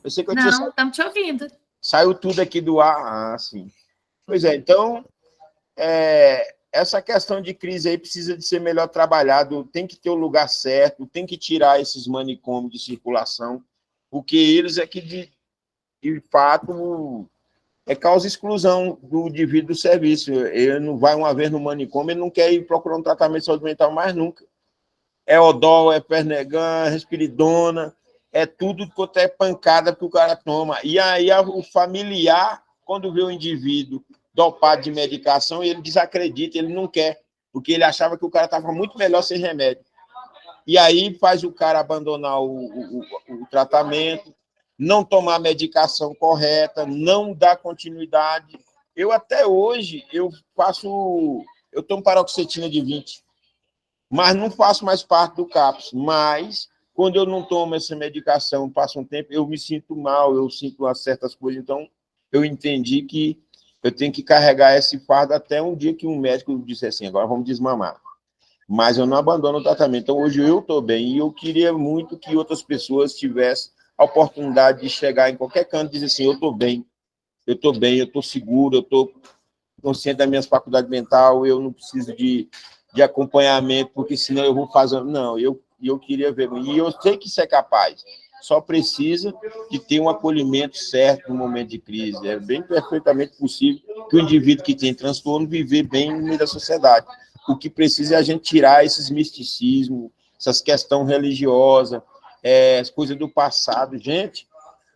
Eu sei que eu não, estamos te ouvindo. Saiu tudo aqui do ar. Sim. Pois é, então, essa questão de crise aí precisa de ser melhor trabalhado, tem que ter o lugar certo, tem que tirar esses manicômios de circulação, porque eles é que, de fato, causa exclusão do indivíduo do serviço. Ele não vai uma vez no manicômio, ele não quer ir procurar um tratamento de saúde mental mais nunca. É Odol, é Pernegan, Respiridona, é tudo quanto é pancada que o cara toma. E aí o familiar, quando vê o indivíduo dopado de medicação, ele desacredita, ele não quer, porque ele achava que o cara estava muito melhor sem remédio. E aí faz o cara abandonar o tratamento, não tomar a medicação correta, não dar continuidade, Eu até hoje, eu tomo paroxetina de 20, mas não faço mais parte do CAPS. Mas, quando eu não tomo essa medicação, passa um tempo, eu me sinto mal, eu sinto certas coisas. Então, eu entendi que eu tenho que carregar esse fardo até um dia que um médico disse assim, agora vamos desmamar. Mas eu não abandono o tratamento. Então, hoje eu estou bem e eu queria muito que outras pessoas tivessem a oportunidade de chegar em qualquer canto e dizer assim, eu estou bem, eu estou seguro, eu estou consciente das minhas faculdades mentais, eu não preciso de acompanhamento, porque senão eu vou fazer... Não, eu queria ver. E eu sei que isso é capaz. Só precisa de ter um acolhimento certo no momento de crise. É bem perfeitamente possível que o indivíduo que tem transtorno viver bem no meio da sociedade. O que precisa é a gente tirar esses misticismos, essas questões religiosas, as coisas do passado. Gente,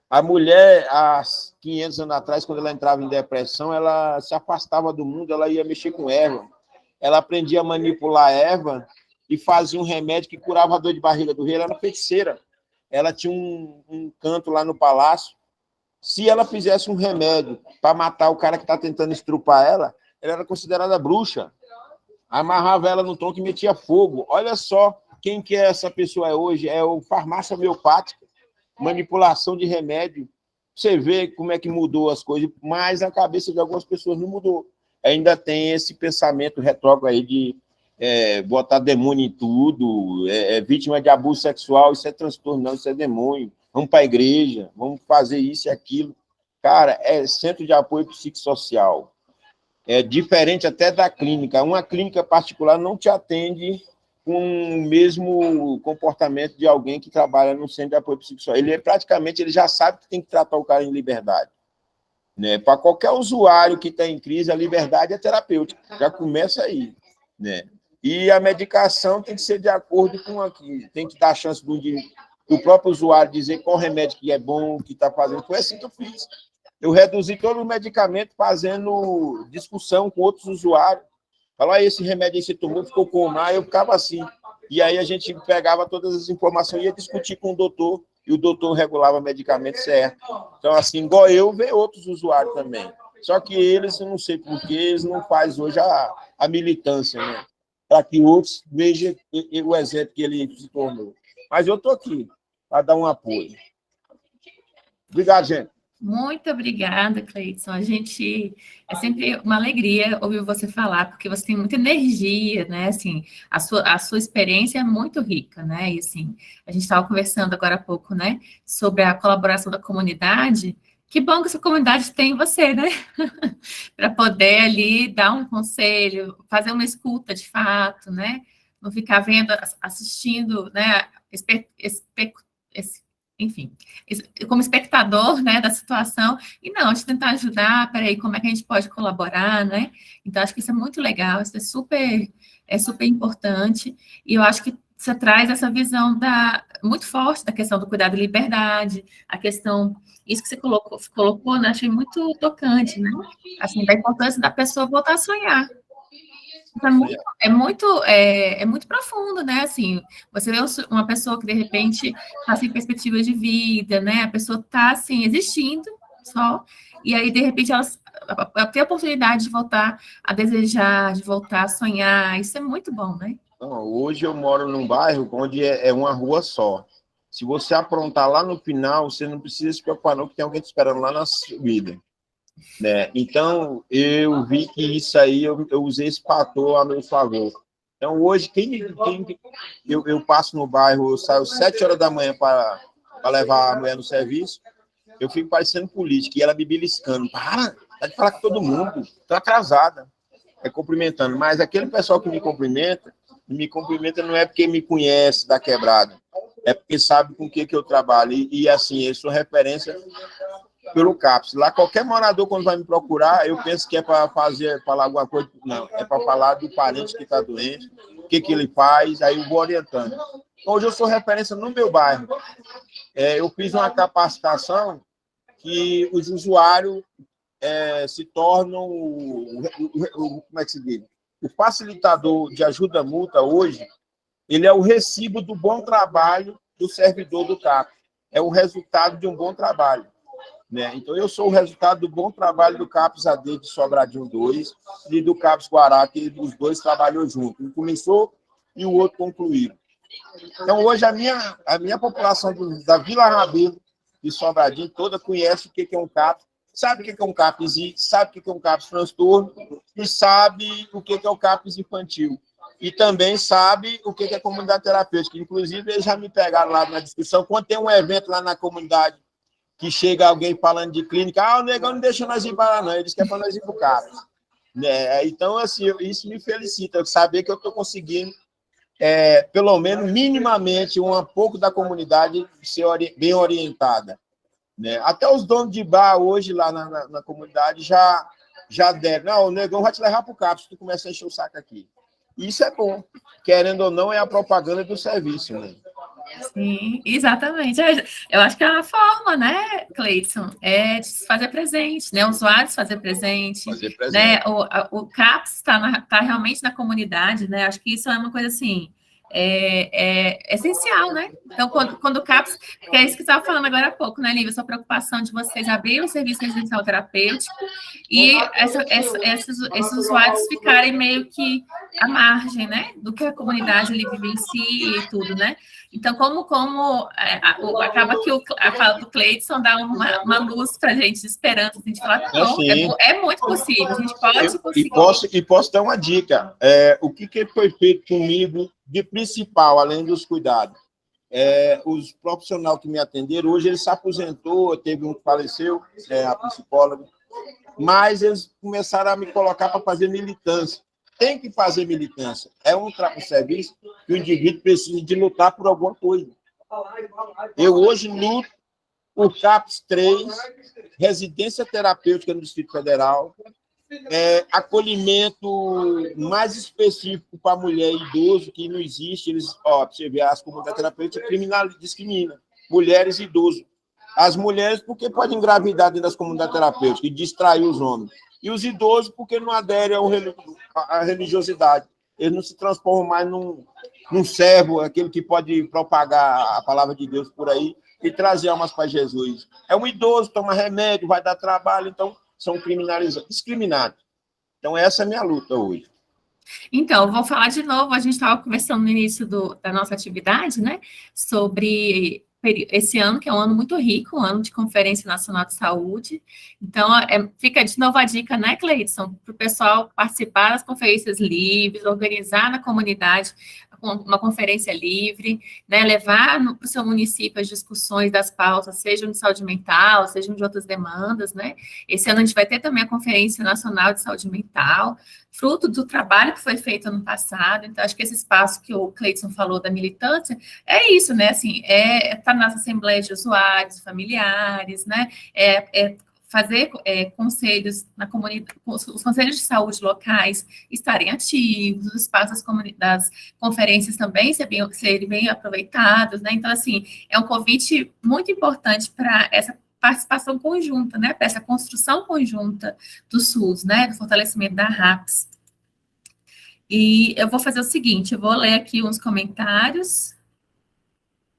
a mulher, há 500 anos atrás, quando ela entrava em depressão, ela se afastava do mundo, ela ia mexer com erva. Ela aprendia a manipular a erva e fazia um remédio que curava a dor de barriga do rei. Ela era feiticeira. Ela tinha um canto lá no palácio. Se ela fizesse um remédio para matar o cara que está tentando estrupar ela, ela era considerada bruxa. Amarrava ela no tronco e metia fogo. Olha só quem que essa pessoa é hoje. É o farmácia homeopática, manipulação de remédio. Você vê como é que mudou as coisas, mas a cabeça de algumas pessoas não mudou. Ainda tem esse pensamento retrógrado aí de botar demônio em tudo, vítima de abuso sexual, isso é transtorno, não, isso é demônio. Vamos para a igreja, vamos fazer isso e aquilo. Cara, é centro de apoio psicossocial. É diferente até da clínica. Uma clínica particular não te atende com o mesmo comportamento de alguém que trabalha no centro de apoio psicossocial. Ele já sabe que tem que tratar o cara em liberdade. Né? Para qualquer usuário que está em crise, a liberdade é terapêutica. Já começa aí. Né? E a medicação tem que ser de acordo com aquilo. Tem que dar a chance do próprio usuário dizer qual remédio que é bom, que está fazendo. Foi assim que eu fiz. Eu reduzi todo o medicamento fazendo discussão com outros usuários. Falar, esse remédio aí você tomou, ficou com má, eu ficava assim. E aí a gente pegava todas as informações e ia discutir com o doutor, e o doutor regulava o medicamento certo. Então, assim, igual eu, vê outros usuários também. Só que eles, eu não sei por que, eles não fazem hoje a militância, né? Para que outros vejam o exemplo que ele se tornou. Mas eu estou aqui para dar um apoio. Obrigado, gente. Muito obrigada, Cleidson. É sempre uma alegria ouvir você falar, porque você tem muita energia, né? Assim, a sua experiência é muito rica, né? E assim, a gente estava conversando agora há pouco, né? Sobre a colaboração da comunidade. Que bom que essa comunidade tem você, né? Para poder ali dar um conselho, fazer uma escuta de fato, né? Não ficar vendo, assistindo, né? Enfim, como espectador, né, da situação, e não, de tentar ajudar, peraí, como é que a gente pode colaborar, né? Então, acho que isso é muito legal, isso é super importante, e eu acho que você traz essa visão muito forte da questão do cuidado e liberdade, a questão, isso que você colocou, né, achei muito tocante, né? Assim, da importância da pessoa voltar a sonhar. É muito profundo, né? Assim, você vê uma pessoa que, de repente, está sem perspectiva de vida, né? A pessoa está, assim, existindo só, e aí, de repente, ela tem a oportunidade de voltar a desejar, de voltar a sonhar. Isso é muito bom, né? Não, hoje eu moro num bairro onde é uma rua só. Se você aprontar lá no final, você não precisa se preocupar, não, que tem alguém te esperando lá na subida. Né? Então, eu vi que isso aí, eu usei esse fator a meu favor. Então, hoje, eu passo no bairro, eu saio 7 horas da manhã para levar a mulher no serviço, eu fico parecendo político, e ela me beliscando. Para de falar com todo mundo, estou atrasada. Cumprimentando. Mas aquele pessoal que me cumprimenta não é porque me conhece da quebrada, é porque sabe com o que eu trabalho. E assim, eu sou referência pelo CAPS. Lá, qualquer morador, quando vai me procurar, eu penso que é para falar alguma coisa. Não, é para falar do parente que está doente, o que ele faz, aí eu vou orientando. Hoje eu sou referência no meu bairro. Eu fiz uma capacitação que os usuários se tornam, como é que se diz? O facilitador de ajuda mútua hoje, ele é o recibo do bom trabalho do servidor do CAPS. É o resultado de um bom trabalho. né? Então, eu sou o resultado do bom trabalho do CAPS AD de Sobradinho 2 e do CAPS Guará, que os dois trabalham juntos. Um começou e o outro concluiu. Então, hoje, a minha população da Vila Rabelo de Sobradinho toda conhece o que é um CAPS, sabe o que é um CAPS I, sabe o que é um CAPS transtorno e sabe o que é o CAPS infantil. E também sabe o que é comunidade terapêutica. Inclusive, eles já me pegaram lá na discussão. Quando tem um evento lá na comunidade que chega alguém falando de clínica, o negão não deixa nós ir para lá, não. Eles querem para nós ir para o CAPS. Né? Então, assim, isso me felicita, saber que eu estou conseguindo, pelo menos, minimamente, um pouco da comunidade ser bem orientada. Né? Até os donos de bar hoje, lá na comunidade, já deram. Não, o negão vai te levar para o CAPS, tu começa a encher o saco aqui. Isso é bom. Querendo ou não, é a propaganda do serviço. Né? Sim, exatamente. Eu acho que é uma forma, né, Cleidson, de se fazer presente, né? O usuário se fazer presente. Fazer presente. Né? O CAPS está realmente na comunidade, né? Acho que isso é uma coisa assim. Essencial, né? Então, quando o CAPS, que é isso que você estava falando agora há pouco, né, Lívia? Sua preocupação de vocês abrirem o serviço residencial terapêutico e esses usuários ficarem meio que à margem, né? Do que a comunidade ali vivencia e tudo, né? Então, acaba que a fala do Cleidson dá uma luz para a gente, de esperança, assim, de falar, é muito possível, a gente pode conseguir. E posso dar uma dica. O que foi feito comigo de principal, além dos cuidados? Os profissionais que me atenderam, hoje ele se aposentou, teve um que faleceu, a psicóloga, mas eles começaram a me colocar para fazer militância. Tem que fazer militância. É um serviço que o indivíduo precisa de lutar por alguma coisa. Eu hoje luto por CAPS 3, residência terapêutica no Distrito Federal, acolhimento mais específico para mulher e idoso, que não existe. Você vê, as comunidades terapêuticas discriminam mulheres e idosos. As mulheres, porque podem engravidar dentro das comunidades terapêuticas e distrair os homens. E os idosos, porque não aderem à religiosidade. Eles não se transformam mais num servo, aquele que pode propagar a palavra de Deus por aí e trazer almas para Jesus. É um idoso, toma remédio, vai dar trabalho, então são discriminados. Então, essa é a minha luta hoje. Então, eu vou falar de novo, a gente estava conversando no início da nossa atividade, né, sobre esse ano, que é um ano muito rico, um ano de Conferência Nacional de Saúde. Então, fica de novo a dica, né, Cleidson, para o pessoal participar das conferências livres, organizar na comunidade uma conferência livre, né, levar para o seu município as discussões das pautas, sejam de saúde mental, sejam de outras demandas, né. Esse ano a gente vai ter também a Conferência Nacional de Saúde Mental, fruto do trabalho que foi feito ano passado. Então, acho que esse espaço que o Cleidson falou da militância é isso, né, assim, estar nas assembleias de usuários, familiares, né, fazer conselhos na comunidade, os conselhos de saúde locais estarem ativos, os espaços das conferências também serem bem aproveitados, né, então, assim, é um convite muito importante para essa participação conjunta, né, para essa construção conjunta do SUS, né, do fortalecimento da RAPS. E eu vou fazer o seguinte, eu vou ler aqui uns comentários.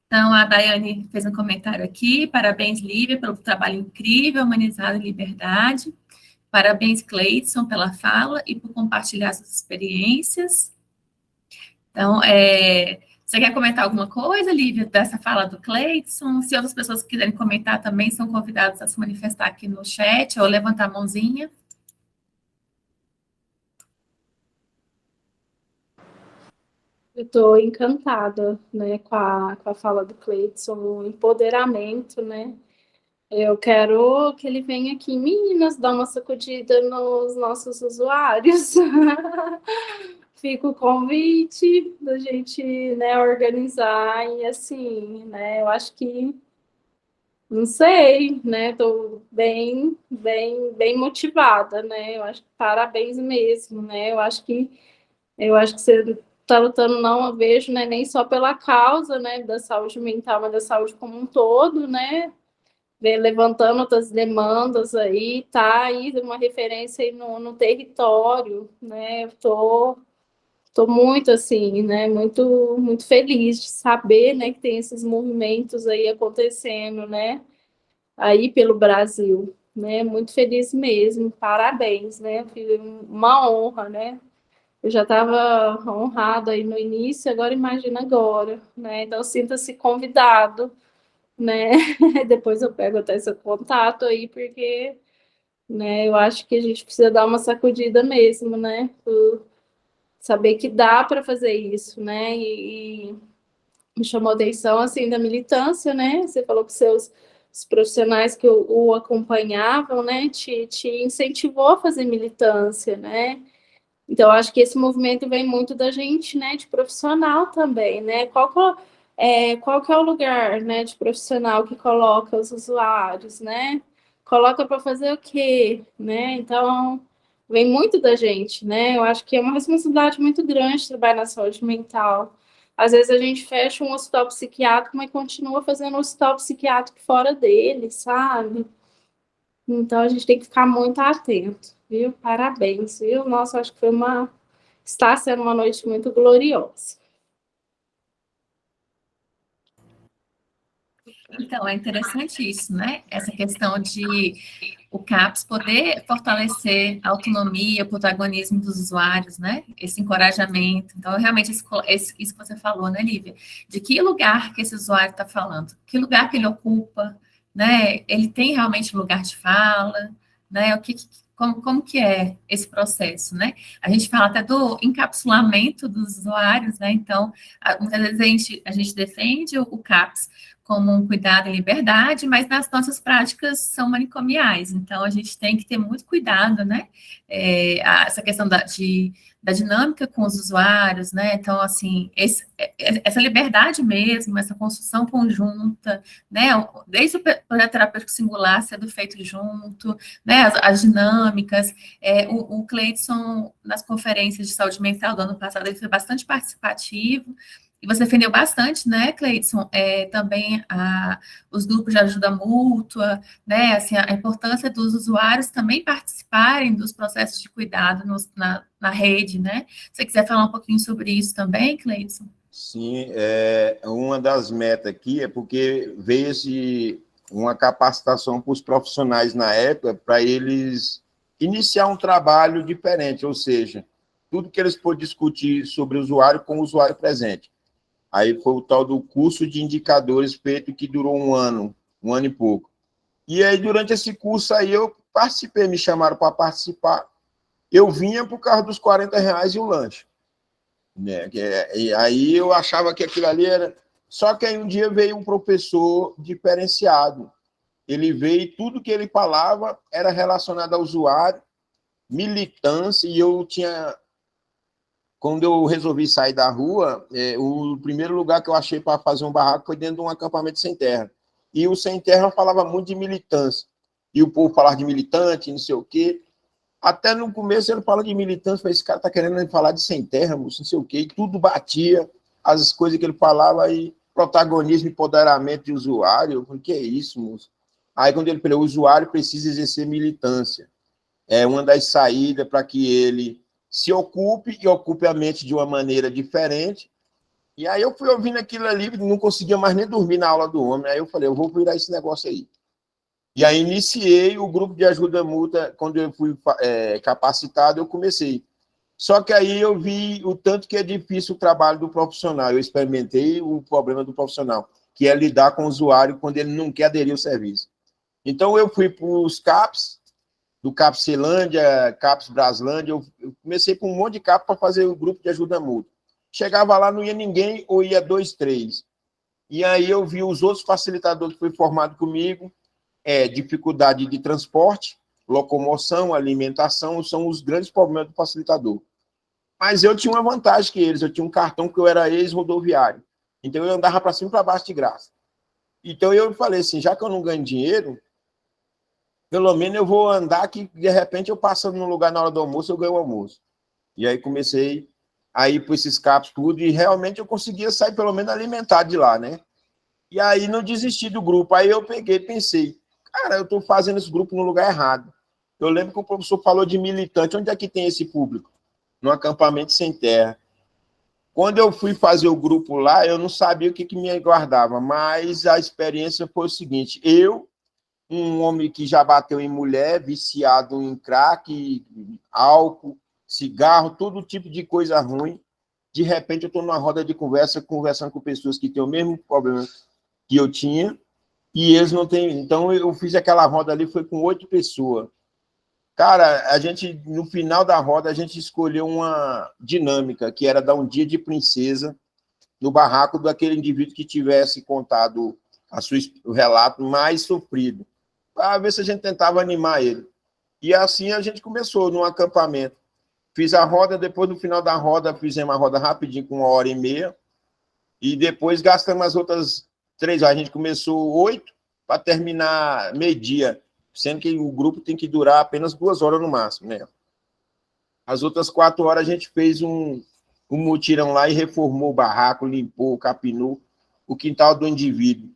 Então, a Daiane fez um comentário aqui, parabéns, Lívia, pelo trabalho incrível, humanizado e liberdade. Parabéns, Cleidson, pela fala e por compartilhar suas experiências. Então, você quer comentar alguma coisa, Lívia, dessa fala do Cleidson? Se outras pessoas quiserem comentar também, são convidadas a se manifestar aqui no chat ou levantar a mãozinha. Eu estou encantada, né, com a fala do Cleidson, o empoderamento, né? Eu quero que ele venha aqui, meninas, dar uma sacudida nos nossos usuários. Fica o convite da gente, né, organizar e assim, né, eu acho que, não sei, né, estou bem motivada, né, eu acho que parabéns mesmo, né, eu acho que você está lutando, não eu vejo, né, nem só pela causa, né, da saúde mental, mas da saúde como um todo, né, levantando outras demandas aí, tá aí uma referência aí no território, né, eu tô muito assim, né, muito feliz de saber, né, que tem esses movimentos aí acontecendo, né, aí pelo Brasil, né? Muito feliz mesmo, parabéns, né? Uma honra, né? Eu já estava honrado aí no início, agora imagina agora, né? Então sinta-se convidado, né? Depois eu pego até seu contato aí, porque, né, eu acho que a gente precisa dar uma sacudida mesmo, né? Por saber que dá para fazer isso, né? E me chamou a atenção, assim, da militância, né? Você falou que os profissionais que o acompanhavam, né, te incentivou a fazer militância, né? Então, acho que esse movimento vem muito da gente, né, de profissional também, né? Qual que é o lugar, né, de profissional que coloca os usuários, né? Coloca para fazer o quê, né? Então, vem muito da gente, né? Eu acho que é uma responsabilidade muito grande trabalhar na saúde mental. Às vezes a gente fecha um hospital psiquiátrico, mas continua fazendo um hospital psiquiátrico fora dele, sabe? Então, a gente tem que ficar muito atento, viu? Parabéns, viu? Nossa, acho que está sendo uma noite muito gloriosa. Então, é interessante isso, né? Essa questão de o CAPS poder fortalecer a autonomia, o protagonismo dos usuários, né? Esse encorajamento. Então, realmente, isso que você falou, né, Lívia? De que lugar que esse usuário está falando? Que lugar que ele ocupa, né? Ele tem realmente lugar de fala, né? Como que é esse processo, né? A gente fala até do encapsulamento dos usuários, né? Então, muitas vezes a gente defende o CAPS como um cuidado em liberdade, mas nas nossas práticas são manicomiais, então a gente tem que ter muito cuidado, né? Essa questão da dinâmica com os usuários, né? Então, assim, essa liberdade mesmo, essa construção conjunta, né? Desde o projeto terapêutico singular sendo feito junto, né? As dinâmicas, o Cleidson, nas conferências de saúde mental do ano passado, ele foi bastante participativo. E você defendeu bastante, né, Cleidson, também os grupos de ajuda mútua, né, assim, a importância dos usuários também participarem dos processos de cuidado na rede, né? Se você quiser falar um pouquinho sobre isso também, Cleidson? Sim, uma das metas aqui é porque veio uma capacitação para os profissionais na época, para eles iniciar um trabalho diferente, ou seja, tudo que eles podem discutir sobre o usuário com o usuário presente. Aí foi o tal do curso de indicadores feito que durou um ano e pouco. E aí, durante esse curso aí, eu participei, me chamaram para participar. Eu vinha por causa dos R$ 40 e o lanche. Né? E aí eu achava que aquilo ali era... Só que aí um dia veio um professor diferenciado. Ele veio e tudo que ele falava era relacionado ao usuário, militância, e eu tinha... Quando eu resolvi sair da rua, o primeiro lugar que eu achei para fazer um barraco foi dentro de um acampamento sem terra. E o sem terra falava muito de militância. E o povo falava de militante, não sei o quê. Até no começo ele fala de militância, mas esse cara está querendo falar de sem terra, moço, não sei o quê. E tudo batia, as coisas que ele falava aí, protagonismo e empoderamento de usuário. Eu falei, que é isso, moço? Aí quando ele falou, o usuário precisa exercer militância. É uma das saídas para que ele se ocupe e ocupe a mente de uma maneira diferente. E aí eu fui ouvindo aquilo ali, não conseguia mais nem dormir na aula do homem. Aí eu falei, eu vou virar esse negócio aí. E aí iniciei o grupo de ajuda mútua. Quando eu fui capacitado, eu comecei. Só que aí eu vi o tanto que é difícil o trabalho do profissional. Eu experimentei o problema do profissional, que é lidar com o usuário quando ele não quer aderir ao serviço. Então eu fui para os CAPs, do CAPS Ceilândia, CAPS Braslândia, eu comecei com um monte de CAPS para fazer o grupo de ajuda mútua. Chegava lá, não ia ninguém, ou ia 2, 3. E aí eu vi os outros facilitadores que foram formados comigo, dificuldade de transporte, locomoção, alimentação, são os grandes problemas do facilitador. Mas eu tinha uma vantagem que eles, eu tinha um cartão que eu era ex-rodoviário. Então eu andava para cima e para baixo de graça. Então eu falei assim, já que eu não ganho dinheiro, pelo menos eu vou andar que, de repente, eu passando num lugar na hora do almoço, eu ganho o almoço. E aí comecei a ir para esses CAPs tudo, e realmente eu conseguia sair, pelo menos, alimentado de lá, né? E aí não desisti do grupo. Aí eu peguei e pensei, cara, eu estou fazendo esse grupo no lugar errado. Eu lembro que o professor falou de militante. Onde é que tem esse público? No acampamento sem terra. Quando eu fui fazer o grupo lá, eu não sabia o que me aguardava, mas a experiência foi o seguinte, eu um homem que já bateu em mulher, viciado em crack, álcool, cigarro, todo tipo de coisa ruim. De repente, eu estou numa roda de conversa, conversando com pessoas que têm o mesmo problema que eu tinha, e eles não têm. Então, eu fiz aquela roda ali, foi com 8 pessoas. Cara, a gente, no final da roda, a gente escolheu uma dinâmica, que era dar um dia de princesa no barraco daquele indivíduo que tivesse contado o relato mais sofrido, para ver se a gente tentava animar ele. E assim a gente começou, num acampamento. Fiz a roda, depois, no final da roda, fizemos a roda rapidinho, com 1h30, e depois gastamos as outras 3 horas. A gente começou 8 para terminar meio-dia, sendo que o grupo tem que durar apenas 2 horas no máximo, né? As outras 4 horas a gente fez um mutirão lá e reformou o barraco, limpou, capinou o quintal do indivíduo.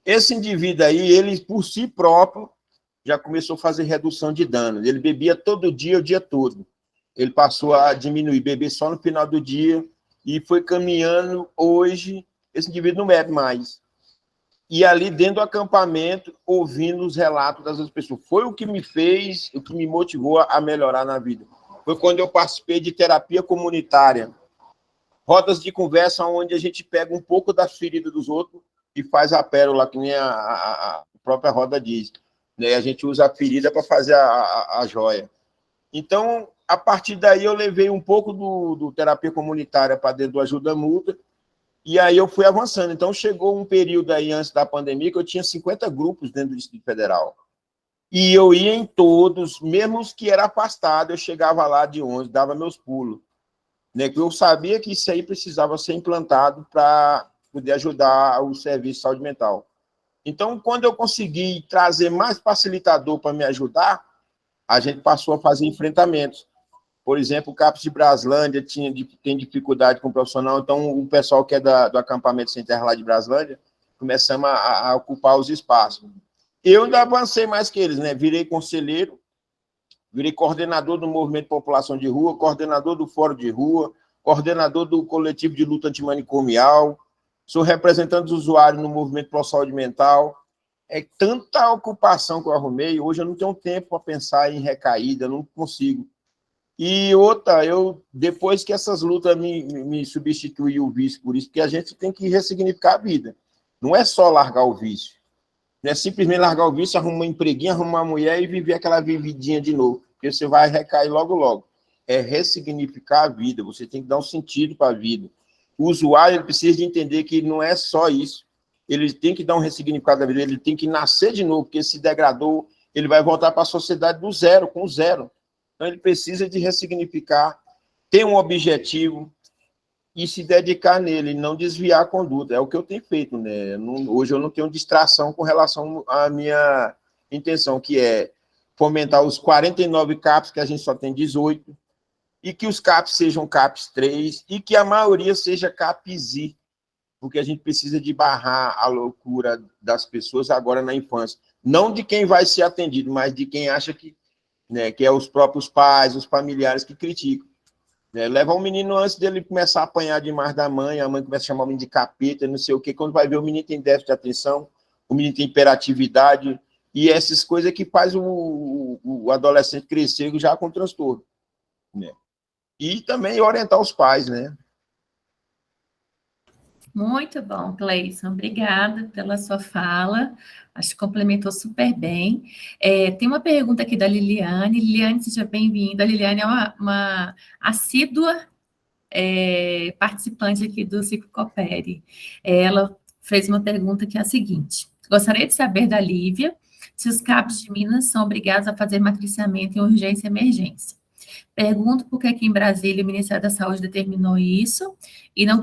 Esse indivíduo aí, ele por si próprio, já começou a fazer redução de danos. Ele bebia todo dia, o dia todo. Ele passou a diminuir, beber só no final do dia, e foi caminhando. Hoje, esse indivíduo não bebe mais. E ali dentro do acampamento, ouvindo os relatos das outras pessoas. Foi o que me fez, o que me motivou a melhorar na vida. Foi quando eu participei de terapia comunitária. Rodas de conversa onde a gente pega um pouco das feridas dos outros e faz a pérola, que nem a própria roda diz. Né? A gente usa a ferida para fazer a joia. Então, a partir daí, eu levei um pouco do terapia comunitária para dentro do ajuda mútua, e aí eu fui avançando. Então, chegou um período aí, antes da pandemia, que eu tinha 50 grupos dentro do Distrito Federal. E eu ia em todos, mesmo os que eram afastados, eu chegava lá de 11, dava meus pulos. Né? Eu sabia que isso aí precisava ser implantado para poder ajudar o serviço de saúde mental. Então, quando eu consegui trazer mais facilitador para me ajudar, a gente passou a fazer enfrentamentos. Por exemplo, o CAPS de Braslândia tem dificuldade com o profissional, então o pessoal que é do acampamento sem terra lá de Braslândia, começamos a ocupar os espaços. Eu ainda avancei mais que eles, né? Virei conselheiro, virei coordenador do Movimento de População de Rua, coordenador do Fórum de Rua, coordenador do Coletivo de Luta Antimanicomial, sou representante dos usuários no Movimento Pro Saúde Mental. É tanta ocupação que eu arrumei, hoje eu não tenho tempo para pensar em recaída, não consigo. E outra, depois que essas lutas me substituíram o vício por isso, porque a gente tem que ressignificar a vida. Não é só largar o vício. Não é simplesmente largar o vício, arrumar um empreguinho, arrumar uma mulher e viver aquela vividinha de novo, porque você vai recair logo, logo. É ressignificar a vida, você tem que dar um sentido para a vida. O usuário ele precisa de entender que não é só isso. Ele tem que dar um ressignificado da vida, ele tem que nascer de novo, porque se degradou, ele vai voltar para a sociedade do zero, com zero. Então, ele precisa de ressignificar, ter um objetivo e se dedicar nele, não desviar a conduta. É o que eu tenho feito, né? Hoje eu não tenho distração com relação à minha intenção, que é fomentar os 49 CAPs, que a gente só tem 18, e que os CAPs sejam CAPs 3, e que a maioria seja CAPs I, porque a gente precisa de barrar a loucura das pessoas agora na infância. Não de quem vai ser atendido, mas de quem acha que, né, que é os próprios pais, os familiares que criticam. Né? Leva o menino antes dele começar a apanhar demais da mãe, a mãe começa a chamar o menino de capeta, não sei o quê. Quando vai ver, o menino tem déficit de atenção, o menino tem hiperatividade, e essas coisas que faz o adolescente crescer já com transtorno. Né? E também orientar os pais, né? Muito bom, Cleison. Obrigada pela sua fala. Acho que complementou super bem. Tem uma pergunta aqui da Liliane. Liliane, seja bem-vinda. A Liliane é uma assídua participante aqui do Ciclo Coopere. Ela fez uma pergunta que é a seguinte: gostaria de saber da Lívia se os CAPs de Minas são obrigados a fazer matriciamento em urgência e emergência. Pergunto por que aqui em Brasília o Ministério da Saúde determinou isso e não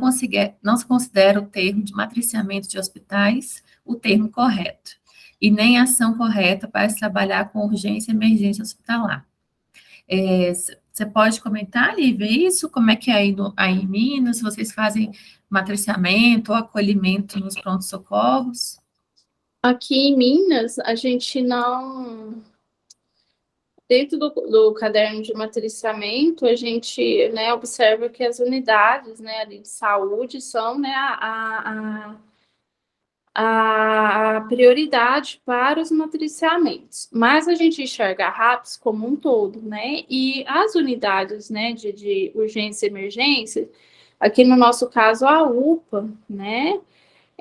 se considera o termo de matriciamento de hospitais o termo correto, e nem a ação correta para se trabalhar com urgência e emergência hospitalar. Você pode comentar, Lívia, isso? Como é que é aí em Minas? Se vocês fazem matriciamento ou acolhimento nos prontos-socorros? Aqui em Minas, a gente não... Dentro do caderno de matriciamento, a gente, né, observa que as unidades, né, de saúde são, né, a prioridade para os matriciamentos, mas a gente enxerga a RAPS como um todo, né? E as unidades, né, de urgência e emergência, aqui no nosso caso a UPA, né?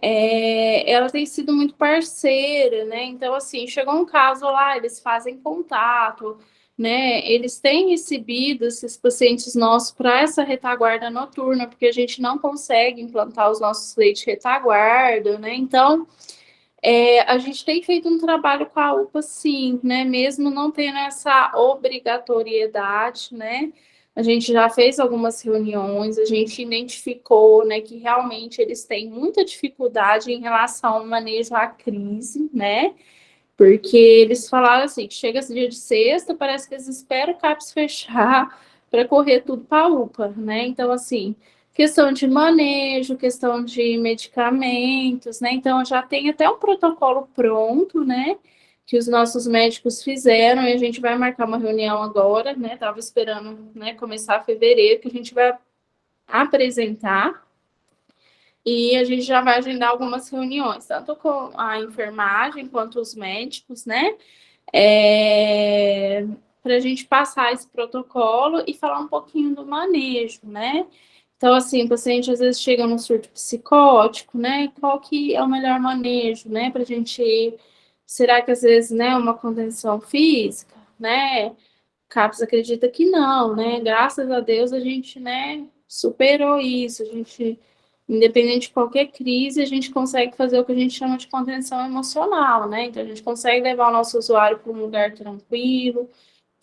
Ela tem sido muito parceira, né? Então, assim, chegou um caso lá, eles fazem contato, né? Eles têm recebido esses pacientes nossos para essa retaguarda noturna, porque a gente não consegue implantar os nossos leitos de retaguarda, né? Então, a gente tem feito um trabalho com a UPA, sim, né? Mesmo não tendo essa obrigatoriedade, né? A gente já fez algumas reuniões, a gente identificou, né, que realmente eles têm muita dificuldade em relação ao manejo à crise, né? Porque eles falaram assim, que chega esse dia de sexta, parece que eles esperam o CAPS fechar para correr tudo para a UPA, né? Então, assim, questão de manejo, questão de medicamentos, né? Então, já tem até um protocolo pronto, né? Que os nossos médicos fizeram, e a gente vai marcar uma reunião agora, né? Estava esperando, né, começar fevereiro, que a gente vai apresentar, e a gente já vai agendar algumas reuniões, tanto com a enfermagem quanto os médicos, né? Para a gente passar esse protocolo e falar um pouquinho do manejo, né? Então, assim, o paciente às vezes chega num surto psicótico, né? Qual que é o melhor manejo, né? Para a gente. Será que às vezes, né, uma contenção física, né? CAPS acredita que não, né? Graças a Deus a gente, né, superou isso. A gente, independente de qualquer crise, a gente consegue fazer o que a gente chama de contenção emocional, né? Então a gente consegue levar o nosso usuário para um lugar tranquilo,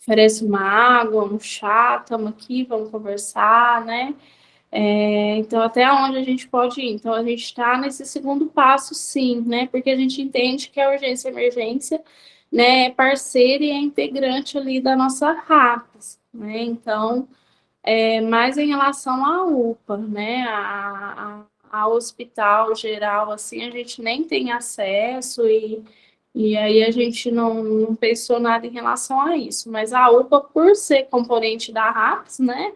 oferece uma água, um chá, estamos aqui, vamos conversar, né? Então, até onde a gente pode ir? Então, a gente está nesse segundo passo, sim, né? Porque a gente entende que a urgência e emergência, né, é parceira e é integrante ali da nossa RAPS, né? Então, mais em relação à UPA, né? Ao hospital geral, assim, a gente nem tem acesso e aí a gente não pensou nada em relação a isso. Mas a UPA, por ser componente da RAPS, né?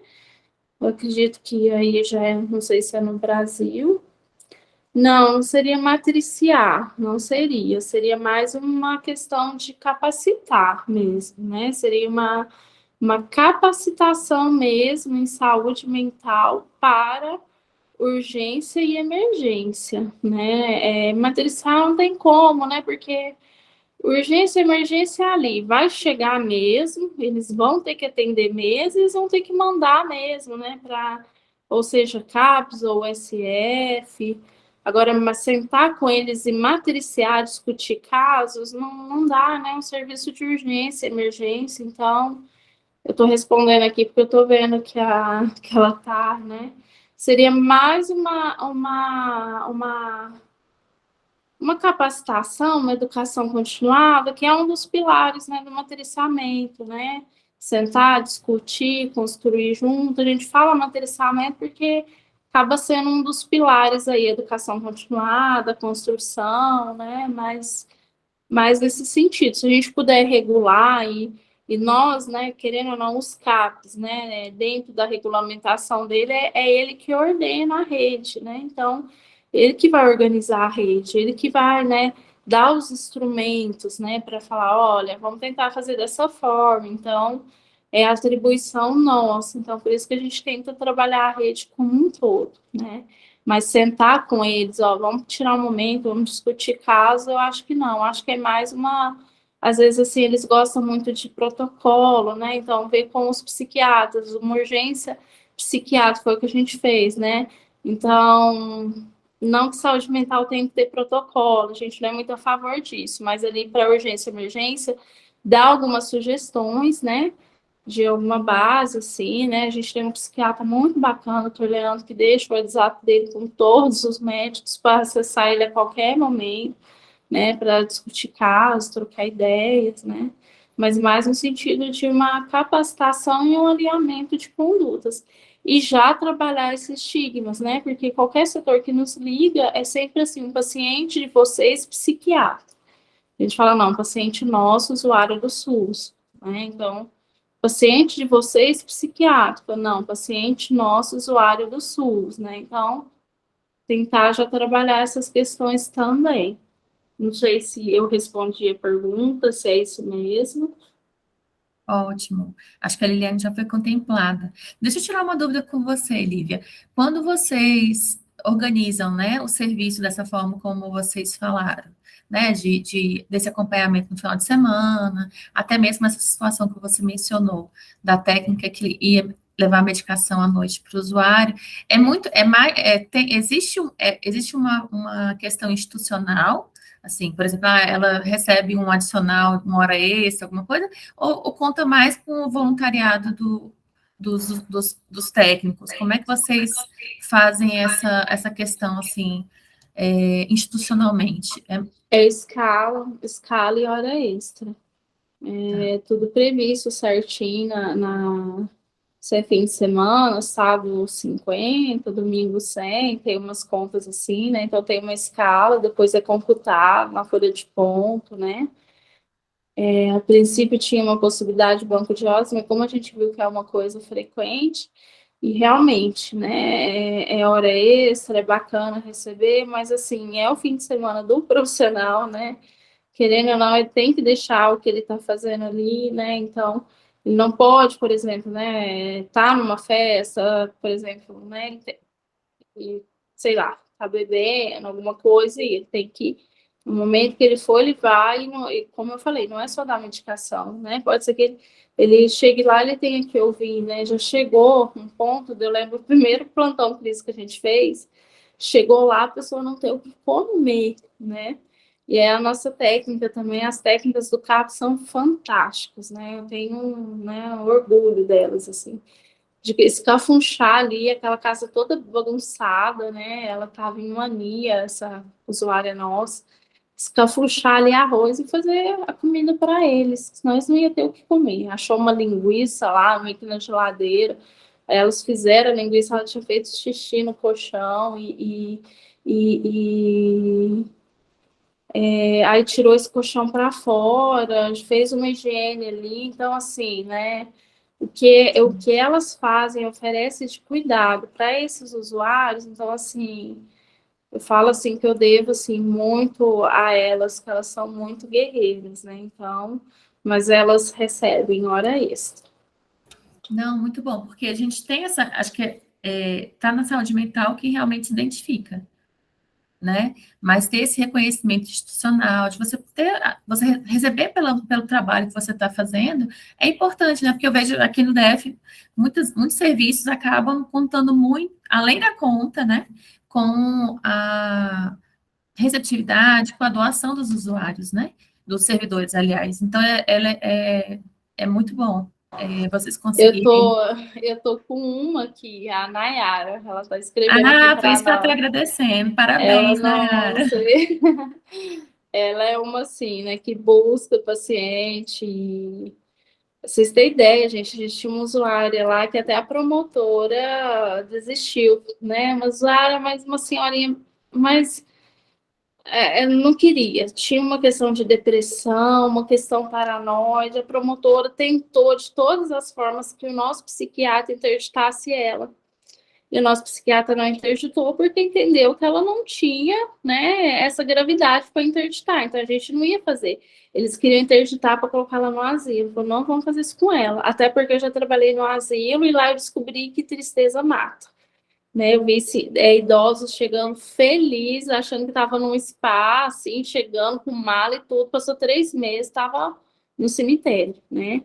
Eu acredito que aí já é, não sei se é no Brasil. Não seria matriciar, não seria. Seria mais uma questão de capacitar mesmo, né? Seria uma capacitação mesmo em saúde mental para urgência e emergência, né? Matriciar não tem como, né? Porque urgência e emergência é ali, vai chegar mesmo, eles vão ter que atender mesmo, eles vão ter que mandar mesmo, né, ou seja, CAPS ou SF. Agora, mas sentar com eles e matriciar, discutir casos, não dá, né, um serviço de urgência, emergência, então, eu estou respondendo aqui porque eu estou vendo que ela está, né, seria mais uma capacitação, uma educação continuada, que é um dos pilares, né, do matriciamento, né? Sentar, discutir, construir junto. A gente fala matriciamento porque acaba sendo um dos pilares aí, educação continuada, construção, né? Mas nesse sentido, se a gente puder regular e nós, né, querendo ou não, os CAPs, né, dentro da regulamentação dele, é ele que ordena a rede, né? Então, ele que vai organizar a rede, ele que vai, né, dar os instrumentos, né, para falar, olha, vamos tentar fazer dessa forma. Então, é a atribuição nossa. Então, por isso que a gente tenta trabalhar a rede como um todo, né? Mas sentar com eles, ó, vamos tirar um momento, vamos discutir caso, eu acho que não. Acho que é mais uma... Às vezes, assim, eles gostam muito de protocolo, né? Então, ver com os psiquiatras, uma urgência psiquiátrica foi o que a gente fez, né? Então, não que saúde mental tenha que ter protocolo, a gente não é muito a favor disso, mas ali para urgência e emergência, dá algumas sugestões, né? De alguma base, assim, né? A gente tem um psiquiatra muito bacana, o Leandro, que deixa o WhatsApp dele com todos os médicos para acessar ele a qualquer momento, né? Para discutir casos, trocar ideias, né? Mas mais no sentido de uma capacitação e um alinhamento de condutas. E já trabalhar esses estigmas, né? Porque qualquer setor que nos liga é sempre assim, um paciente de vocês, psiquiatra. A gente fala, não, paciente nosso, usuário do SUS, né? Então, paciente de vocês, psiquiátrico, não, paciente nosso, usuário do SUS, né? Então, tentar já trabalhar essas questões também. Não sei se eu respondi a pergunta, se é isso mesmo. Ótimo. Acho que a Liliane já foi contemplada. Deixa eu tirar uma dúvida com você, Lívia. Quando vocês organizam, né, o serviço dessa forma como vocês falaram, né, desse acompanhamento no final de semana, até mesmo essa situação que você mencionou, da técnica que ia levar a medicação à noite para o usuário, existe uma questão institucional, assim, por exemplo, ela recebe um adicional, uma hora extra, alguma coisa, ou conta mais com o voluntariado dos técnicos? Como é que vocês fazem essa questão, assim, institucionalmente? É escala e hora extra. É tudo previsto certinho se é fim de semana, sábado 50, domingo 100, tem umas contas assim, né? Então tem uma escala, depois é computado na folha de ponto, né? A princípio tinha uma possibilidade de banco de horas, mas como a gente viu que é uma coisa frequente, e realmente, né, é hora extra, é bacana receber, mas assim, é o fim de semana do profissional, né? Querendo ou não, ele tem que deixar o que ele está fazendo ali, né? Então, ele não pode, por exemplo, né, tá numa festa, por exemplo, né, sei lá, tá bebendo alguma coisa e ele tem que, no momento que ele for, ele vai, e como eu falei, não é só dar medicação, né? Pode ser que ele chegue lá, ele tenha que ouvir, né? Já chegou um ponto, eu lembro o primeiro plantão clínico que a gente fez, chegou lá, a pessoa não tem o que comer, né? E é a nossa técnica também, as técnicas do CAP são fantásticas, né? Eu tenho, né, um orgulho delas, assim, de escafunchar ali, aquela casa toda bagunçada, né? Ela estava em mania, essa usuária nossa, escafunchar ali arroz e fazer a comida para eles, senão eles não iam ter o que comer. Achou uma linguiça lá, meio que na geladeira, aí elas fizeram a linguiça, ela tinha feito xixi no colchão e aí tirou esse colchão para fora, fez uma higiene ali, então assim, né? O que elas fazem, oferecem de cuidado para esses usuários, então assim, eu falo assim que eu devo assim muito a elas, que elas são muito guerreiras, né? Então, mas elas recebem hora extra. Não, muito bom, porque a gente tem acho que tá na saúde mental que realmente se identifica, né? Mas ter esse reconhecimento institucional, de você receber pelo trabalho que você está fazendo, é importante, né? Porque eu vejo aqui no DF, muitos serviços acabam contando muito, além da conta, né? Com a receptividade, com a doação dos usuários, né? Dos servidores, aliás. Então, é muito bom vocês Eu conseguirem. tô, eu tô com uma aqui, a Nayara, ela está escrevendo aqui Foi para isso que eu estou nós. agradecendo. Ela Parabéns, não, Nayara. você vê? Ela é uma assim, né, que busca paciente. Vocês têm ideia, gente, a gente tinha uma usuária lá que até a promotora desistiu, né? Uma usuária, mas uma senhorinha, mas não queria. Tinha uma questão de depressão, uma questão paranoide. A promotora tentou de todas as formas que o nosso psiquiatra interditasse ela. E o nosso psiquiatra não interditou porque entendeu que ela não tinha, né, essa gravidade para interditar. Então a gente não ia fazer. Eles queriam interditar para colocar ela no asilo. Falou, não vamos fazer isso com ela. Até porque eu já trabalhei no asilo e lá eu descobri que tristeza mata. Né, eu vi idosos chegando felizes, achando que estava num spa, assim, chegando com mala e tudo. Passou 3 meses, estava no cemitério, né?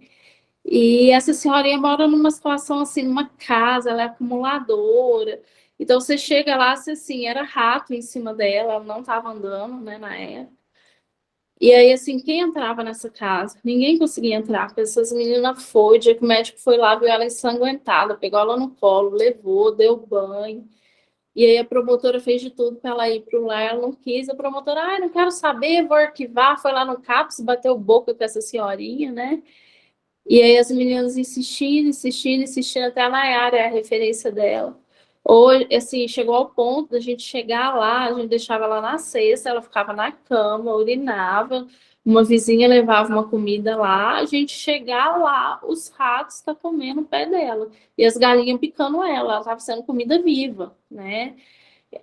E essa senhorinha mora numa situação assim, numa casa, ela é acumuladora. Então você chega lá, você, assim, era rato em cima dela, ela não estava andando, né, na época. E aí, assim, quem entrava nessa casa? Ninguém conseguia entrar, porque essas meninas foi, o dia que o médico foi lá, viu ela ensanguentada, pegou ela no colo, levou, deu banho. E aí a promotora fez de tudo para ela ir para o lar, ela não quis. A promotora, não quero saber, vou arquivar. Foi lá no CAPS, bateu boca com essa senhorinha, né? E aí as meninas insistindo, insistindo, insistindo, até a Nayara é a referência dela. Ou, assim, chegou ao ponto da gente chegar lá, a gente deixava ela na cesta, ela ficava na cama, urinava, uma vizinha levava uma comida lá, a gente chegar lá, os ratos estão comendo o pé dela, e as galinhas picando ela estava sendo comida viva, né?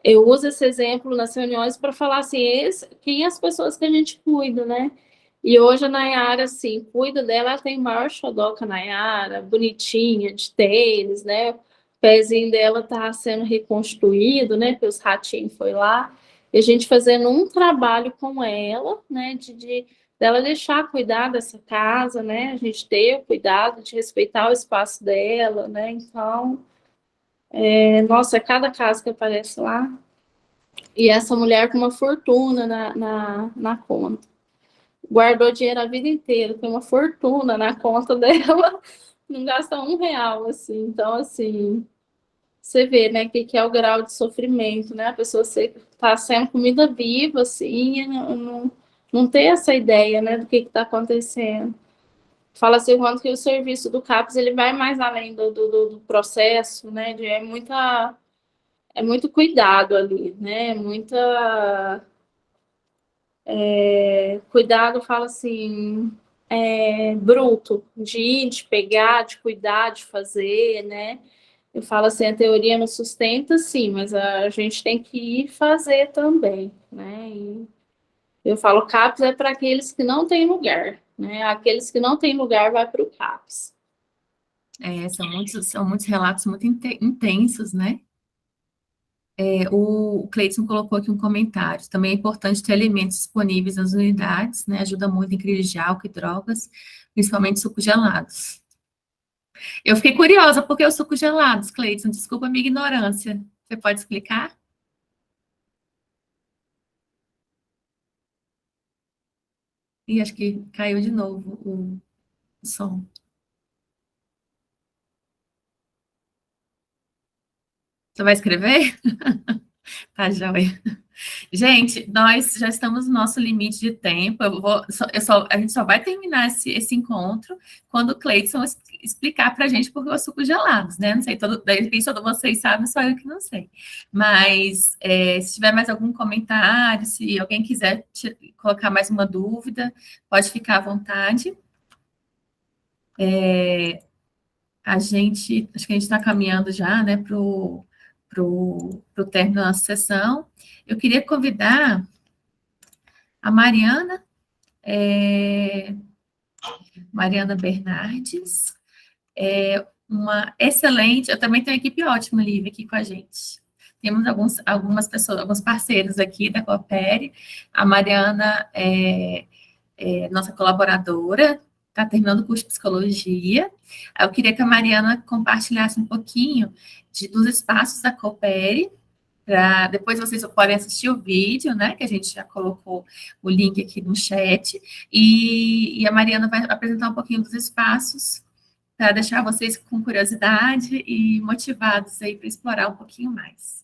Eu uso esse exemplo nas reuniões para falar assim, quem as pessoas que a gente cuida, né? E hoje a Nayara, assim, cuida dela, ela tem o maior xodó com a Nayara, bonitinha, de tênis, né? O pezinho dela tá sendo reconstruído, né? Porque os ratinhos foi lá. E a gente fazendo um trabalho com ela, né? Dela deixar cuidar dessa casa, né? A gente ter o cuidado de respeitar o espaço dela, né? Então, nossa, é cada casa que aparece lá. E essa mulher com uma fortuna na conta. Guardou dinheiro a vida inteira, tem uma fortuna na conta dela, não gasta R$ 1, assim. Então, assim, você vê, né, que é o grau de sofrimento, né? A pessoa está sendo comida viva, assim, e não ter essa ideia, né, do que está acontecendo. Fala assim, quanto que o serviço do CAPS, ele vai mais além do processo, né? É muito cuidado ali, né? Cuidado, fala assim, bruto, de ir, de pegar, de cuidar, de fazer, né? Eu falo assim, a teoria não sustenta, sim, mas a gente tem que ir fazer também, né? E eu falo, CAPS é para aqueles que não têm lugar, né? Aqueles que não têm lugar vai para o CAPS. São muitos relatos muito intensos, né? O Cleiton colocou aqui um comentário. Também é importante ter alimentos disponíveis nas unidades, né? Ajuda muito em crise de álcool e drogas, principalmente sucos gelados. Eu fiquei curiosa, por que os sucos gelados, Cleiton? Desculpa a minha ignorância. Você pode explicar? Ih, acho que caiu de novo o som. Você vai escrever? Tá, joia. Gente, nós já estamos no nosso limite de tempo. A gente só vai terminar esse encontro quando o Cleiton explicar para a gente por que os sucos gelados, né? Não sei, todos vocês sabem, só eu que não sei. Mas se tiver mais algum comentário, se alguém quiser colocar mais uma dúvida, pode ficar à vontade. Acho que a gente está caminhando já, né, para o término da nossa sessão. Eu queria convidar a Mariana Bernardes, uma excelente, eu também tenho uma equipe ótima, Lívia, aqui com a gente. Temos algumas pessoas, alguns parceiros aqui da Coopere. A Mariana é nossa colaboradora, está terminando o curso de psicologia. Eu queria que a Mariana compartilhasse um pouquinho dos espaços da Coopere. Depois vocês podem assistir o vídeo, né? Que a gente já colocou o link aqui no chat. E a Mariana vai apresentar um pouquinho dos espaços para deixar vocês com curiosidade e motivados aí para explorar um pouquinho mais.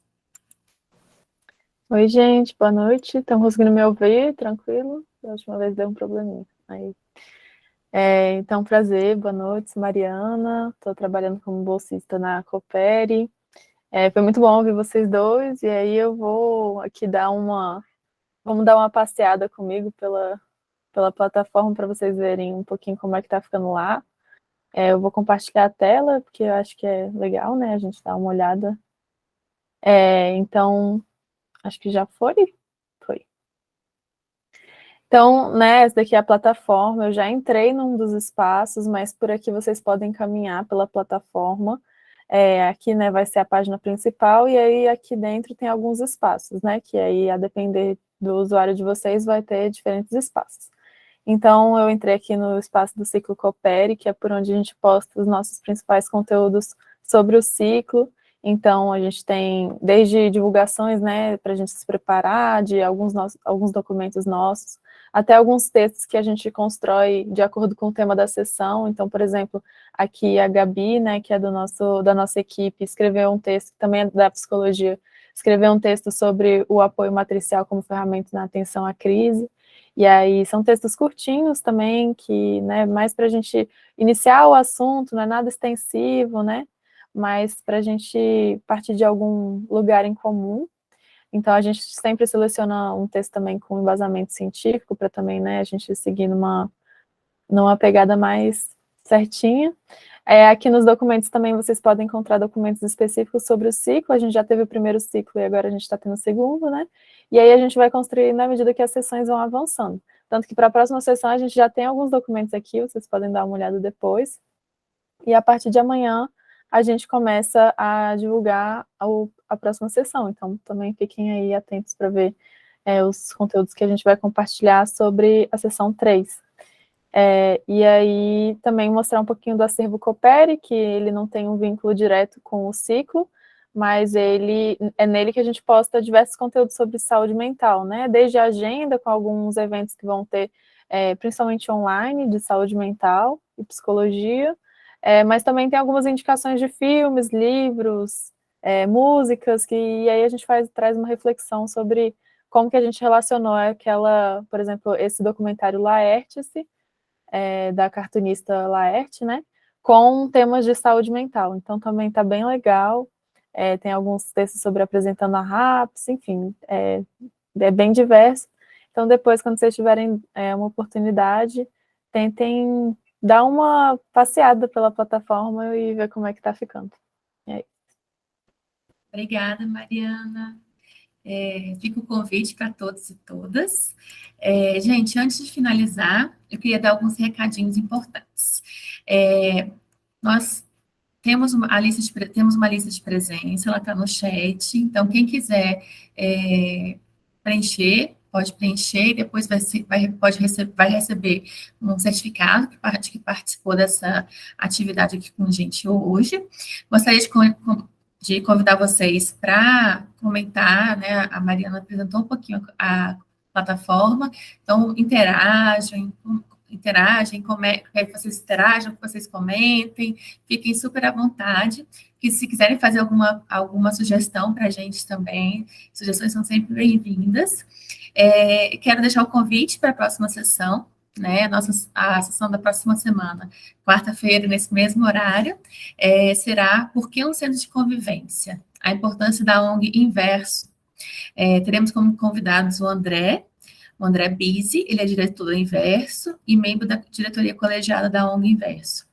Oi, gente, boa noite. Estão conseguindo me ouvir? Tranquilo? Da última vez deu um probleminha. Aí. Então, prazer, boa noite, sou Mariana, estou trabalhando como bolsista na Coopere. Foi muito bom ouvir vocês dois, e aí eu vou aqui vamos dar uma passeada comigo pela plataforma para vocês verem um pouquinho como é que está ficando lá. Eu vou compartilhar a tela, porque eu acho que é legal, né, a gente dar uma olhada. Então, acho que já foi? Foi. Então, né, essa daqui é a plataforma, eu já entrei num dos espaços, mas por aqui vocês podem caminhar pela plataforma. Aqui, né, vai ser a página principal, e aí aqui dentro tem alguns espaços, né, que aí, a depender do usuário de vocês, vai ter diferentes espaços. Então, eu entrei aqui no espaço do Ciclo Coopere, que é por onde a gente posta os nossos principais conteúdos sobre o ciclo. Então, a gente tem desde divulgações, né, para a gente se preparar, de alguns documentos nossos, até alguns textos que a gente constrói de acordo com o tema da sessão. Então, por exemplo, aqui a Gabi, né, que é da nossa equipe, escreveu um texto, que também é da psicologia, escreveu um texto sobre o apoio matricial como ferramenta na atenção à crise. E aí são textos curtinhos também, que, né, mais para a gente iniciar o assunto, não é nada extensivo, né, mas para a gente partir de algum lugar em comum. Então, a gente sempre seleciona um texto também com embasamento científico, para também, né, a gente seguir numa pegada mais certinha. Aqui nos documentos também vocês podem encontrar documentos específicos sobre o ciclo. A gente já teve o primeiro ciclo e agora a gente está tendo o segundo, né? E aí a gente vai construir na medida que as sessões vão avançando. Tanto que para a próxima sessão a gente já tem alguns documentos aqui, vocês podem dar uma olhada depois. E a partir de amanhã a gente começa a divulgar a próxima sessão. Então também fiquem aí atentos para ver os conteúdos que a gente vai compartilhar sobre a sessão 3. E aí também mostrar um pouquinho do acervo Coopere, que ele não tem um vínculo direto com o ciclo, mas é nele que a gente posta diversos conteúdos sobre saúde mental, né? Desde a agenda, com alguns eventos que vão ter, principalmente online, de saúde mental e psicologia, mas também tem algumas indicações de filmes, livros, músicas, e aí a gente traz uma reflexão sobre como que a gente relacionou por exemplo, esse documentário Laertes, da cartunista Laerte, né, com temas de saúde mental. Então também está bem legal. Tem alguns textos sobre apresentando a RAPS, enfim, é bem diverso. Então depois, quando vocês tiverem uma oportunidade, tentem dar uma passeada pela plataforma e ver como é que está ficando. Obrigada, Mariana. Fica o convite para todos e todas. Gente, antes de finalizar, eu queria dar alguns recadinhos importantes. Nós temos uma lista de presença, ela está no chat, então quem quiser preencher, pode preencher, e depois vai receber um certificado de que participou dessa atividade aqui com a gente hoje. Gostaria de convidar vocês para comentar, né? A Mariana apresentou um pouquinho a plataforma, então interagem, que vocês interajam, que vocês comentem, fiquem super à vontade, que se quiserem fazer alguma sugestão para a gente também, sugestões são sempre bem-vindas. Quero deixar o convite para a próxima sessão, né? A sessão da próxima semana, quarta-feira, nesse mesmo horário, será Por que um Centro de Convivência? A importância da ONG Inverso. Teremos como convidados o André Bise, ele é diretor do Inverso e membro da diretoria colegiada da ONG Inverso.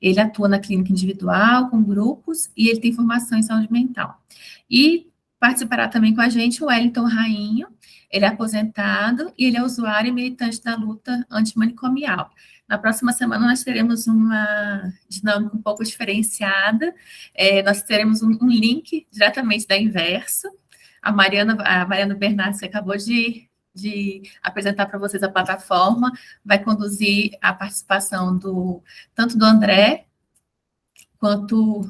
Ele atua na clínica individual, com grupos, e ele tem formação em saúde mental. E participará também com a gente o Wellington Rainho, ele é aposentado e ele é usuário e militante da luta antimanicomial. Na próxima semana nós teremos uma dinâmica um pouco diferenciada, nós teremos um link diretamente da Inverso. A Mariana Bernardes, que acabou de apresentar para vocês a plataforma, vai conduzir a participação tanto do André quanto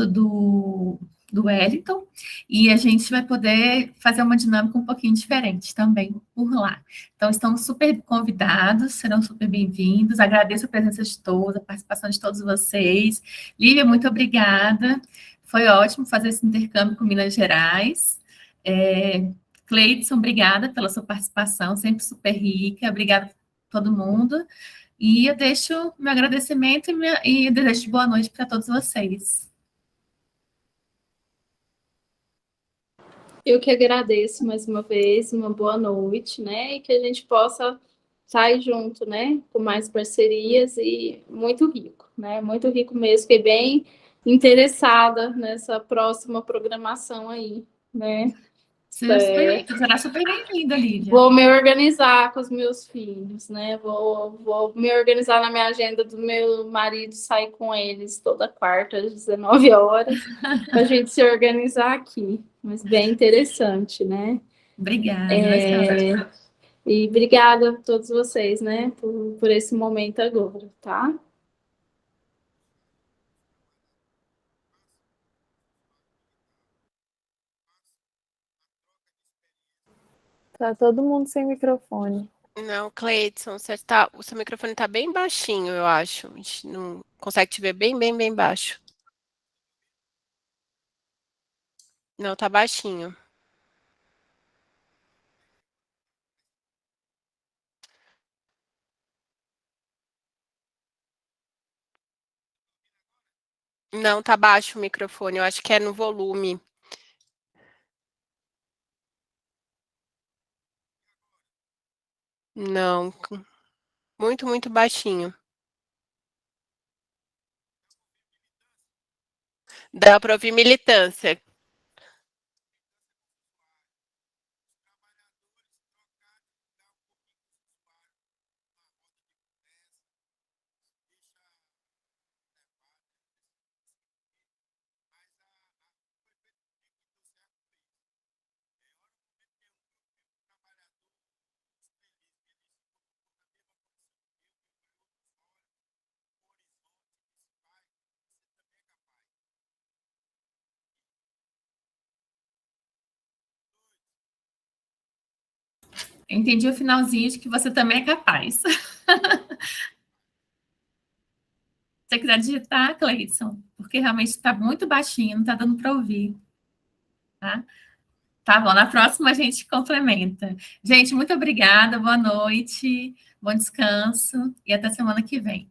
do Wellington, e a gente vai poder fazer uma dinâmica um pouquinho diferente também por lá. Então, estão super convidados, serão super bem-vindos, agradeço a presença de todos, a participação de todos vocês. Lívia, muito obrigada, foi ótimo fazer esse intercâmbio com Minas Gerais. Cleidson, obrigada pela sua participação, sempre super rica, obrigada a todo mundo, e eu deixo meu agradecimento e desejo de boa noite para todos vocês. Eu que agradeço mais uma vez, uma boa noite, né? E que a gente possa sair junto, né? Com mais parcerias e muito rico, né? Muito rico mesmo, fiquei bem interessada nessa próxima programação aí, né? Será super bem-vinda, Lívia. Vou me organizar com os meus filhos, né? Vou me organizar na minha agenda do meu marido, sair com eles toda quarta às 19 horas, para a gente se organizar aqui. Mas bem interessante, né? Obrigada. E obrigada a todos vocês, né? Por esse momento agora, tá? Tá todo mundo sem microfone. Não, Cleidson, o seu microfone está bem baixinho, eu acho. A gente não consegue te ver bem, bem, bem baixo. Não, tá baixinho. Não, tá baixo o microfone, eu acho que é no volume. Não, muito, muito baixinho. Dá para ouvir militância. Entendi o finalzinho de que você também é capaz. Se você quiser digitar, Cleidson, porque realmente está muito baixinho, não está dando para ouvir. Tá? Tá bom, na próxima a gente complementa. Gente, muito obrigada, boa noite, bom descanso e até semana que vem.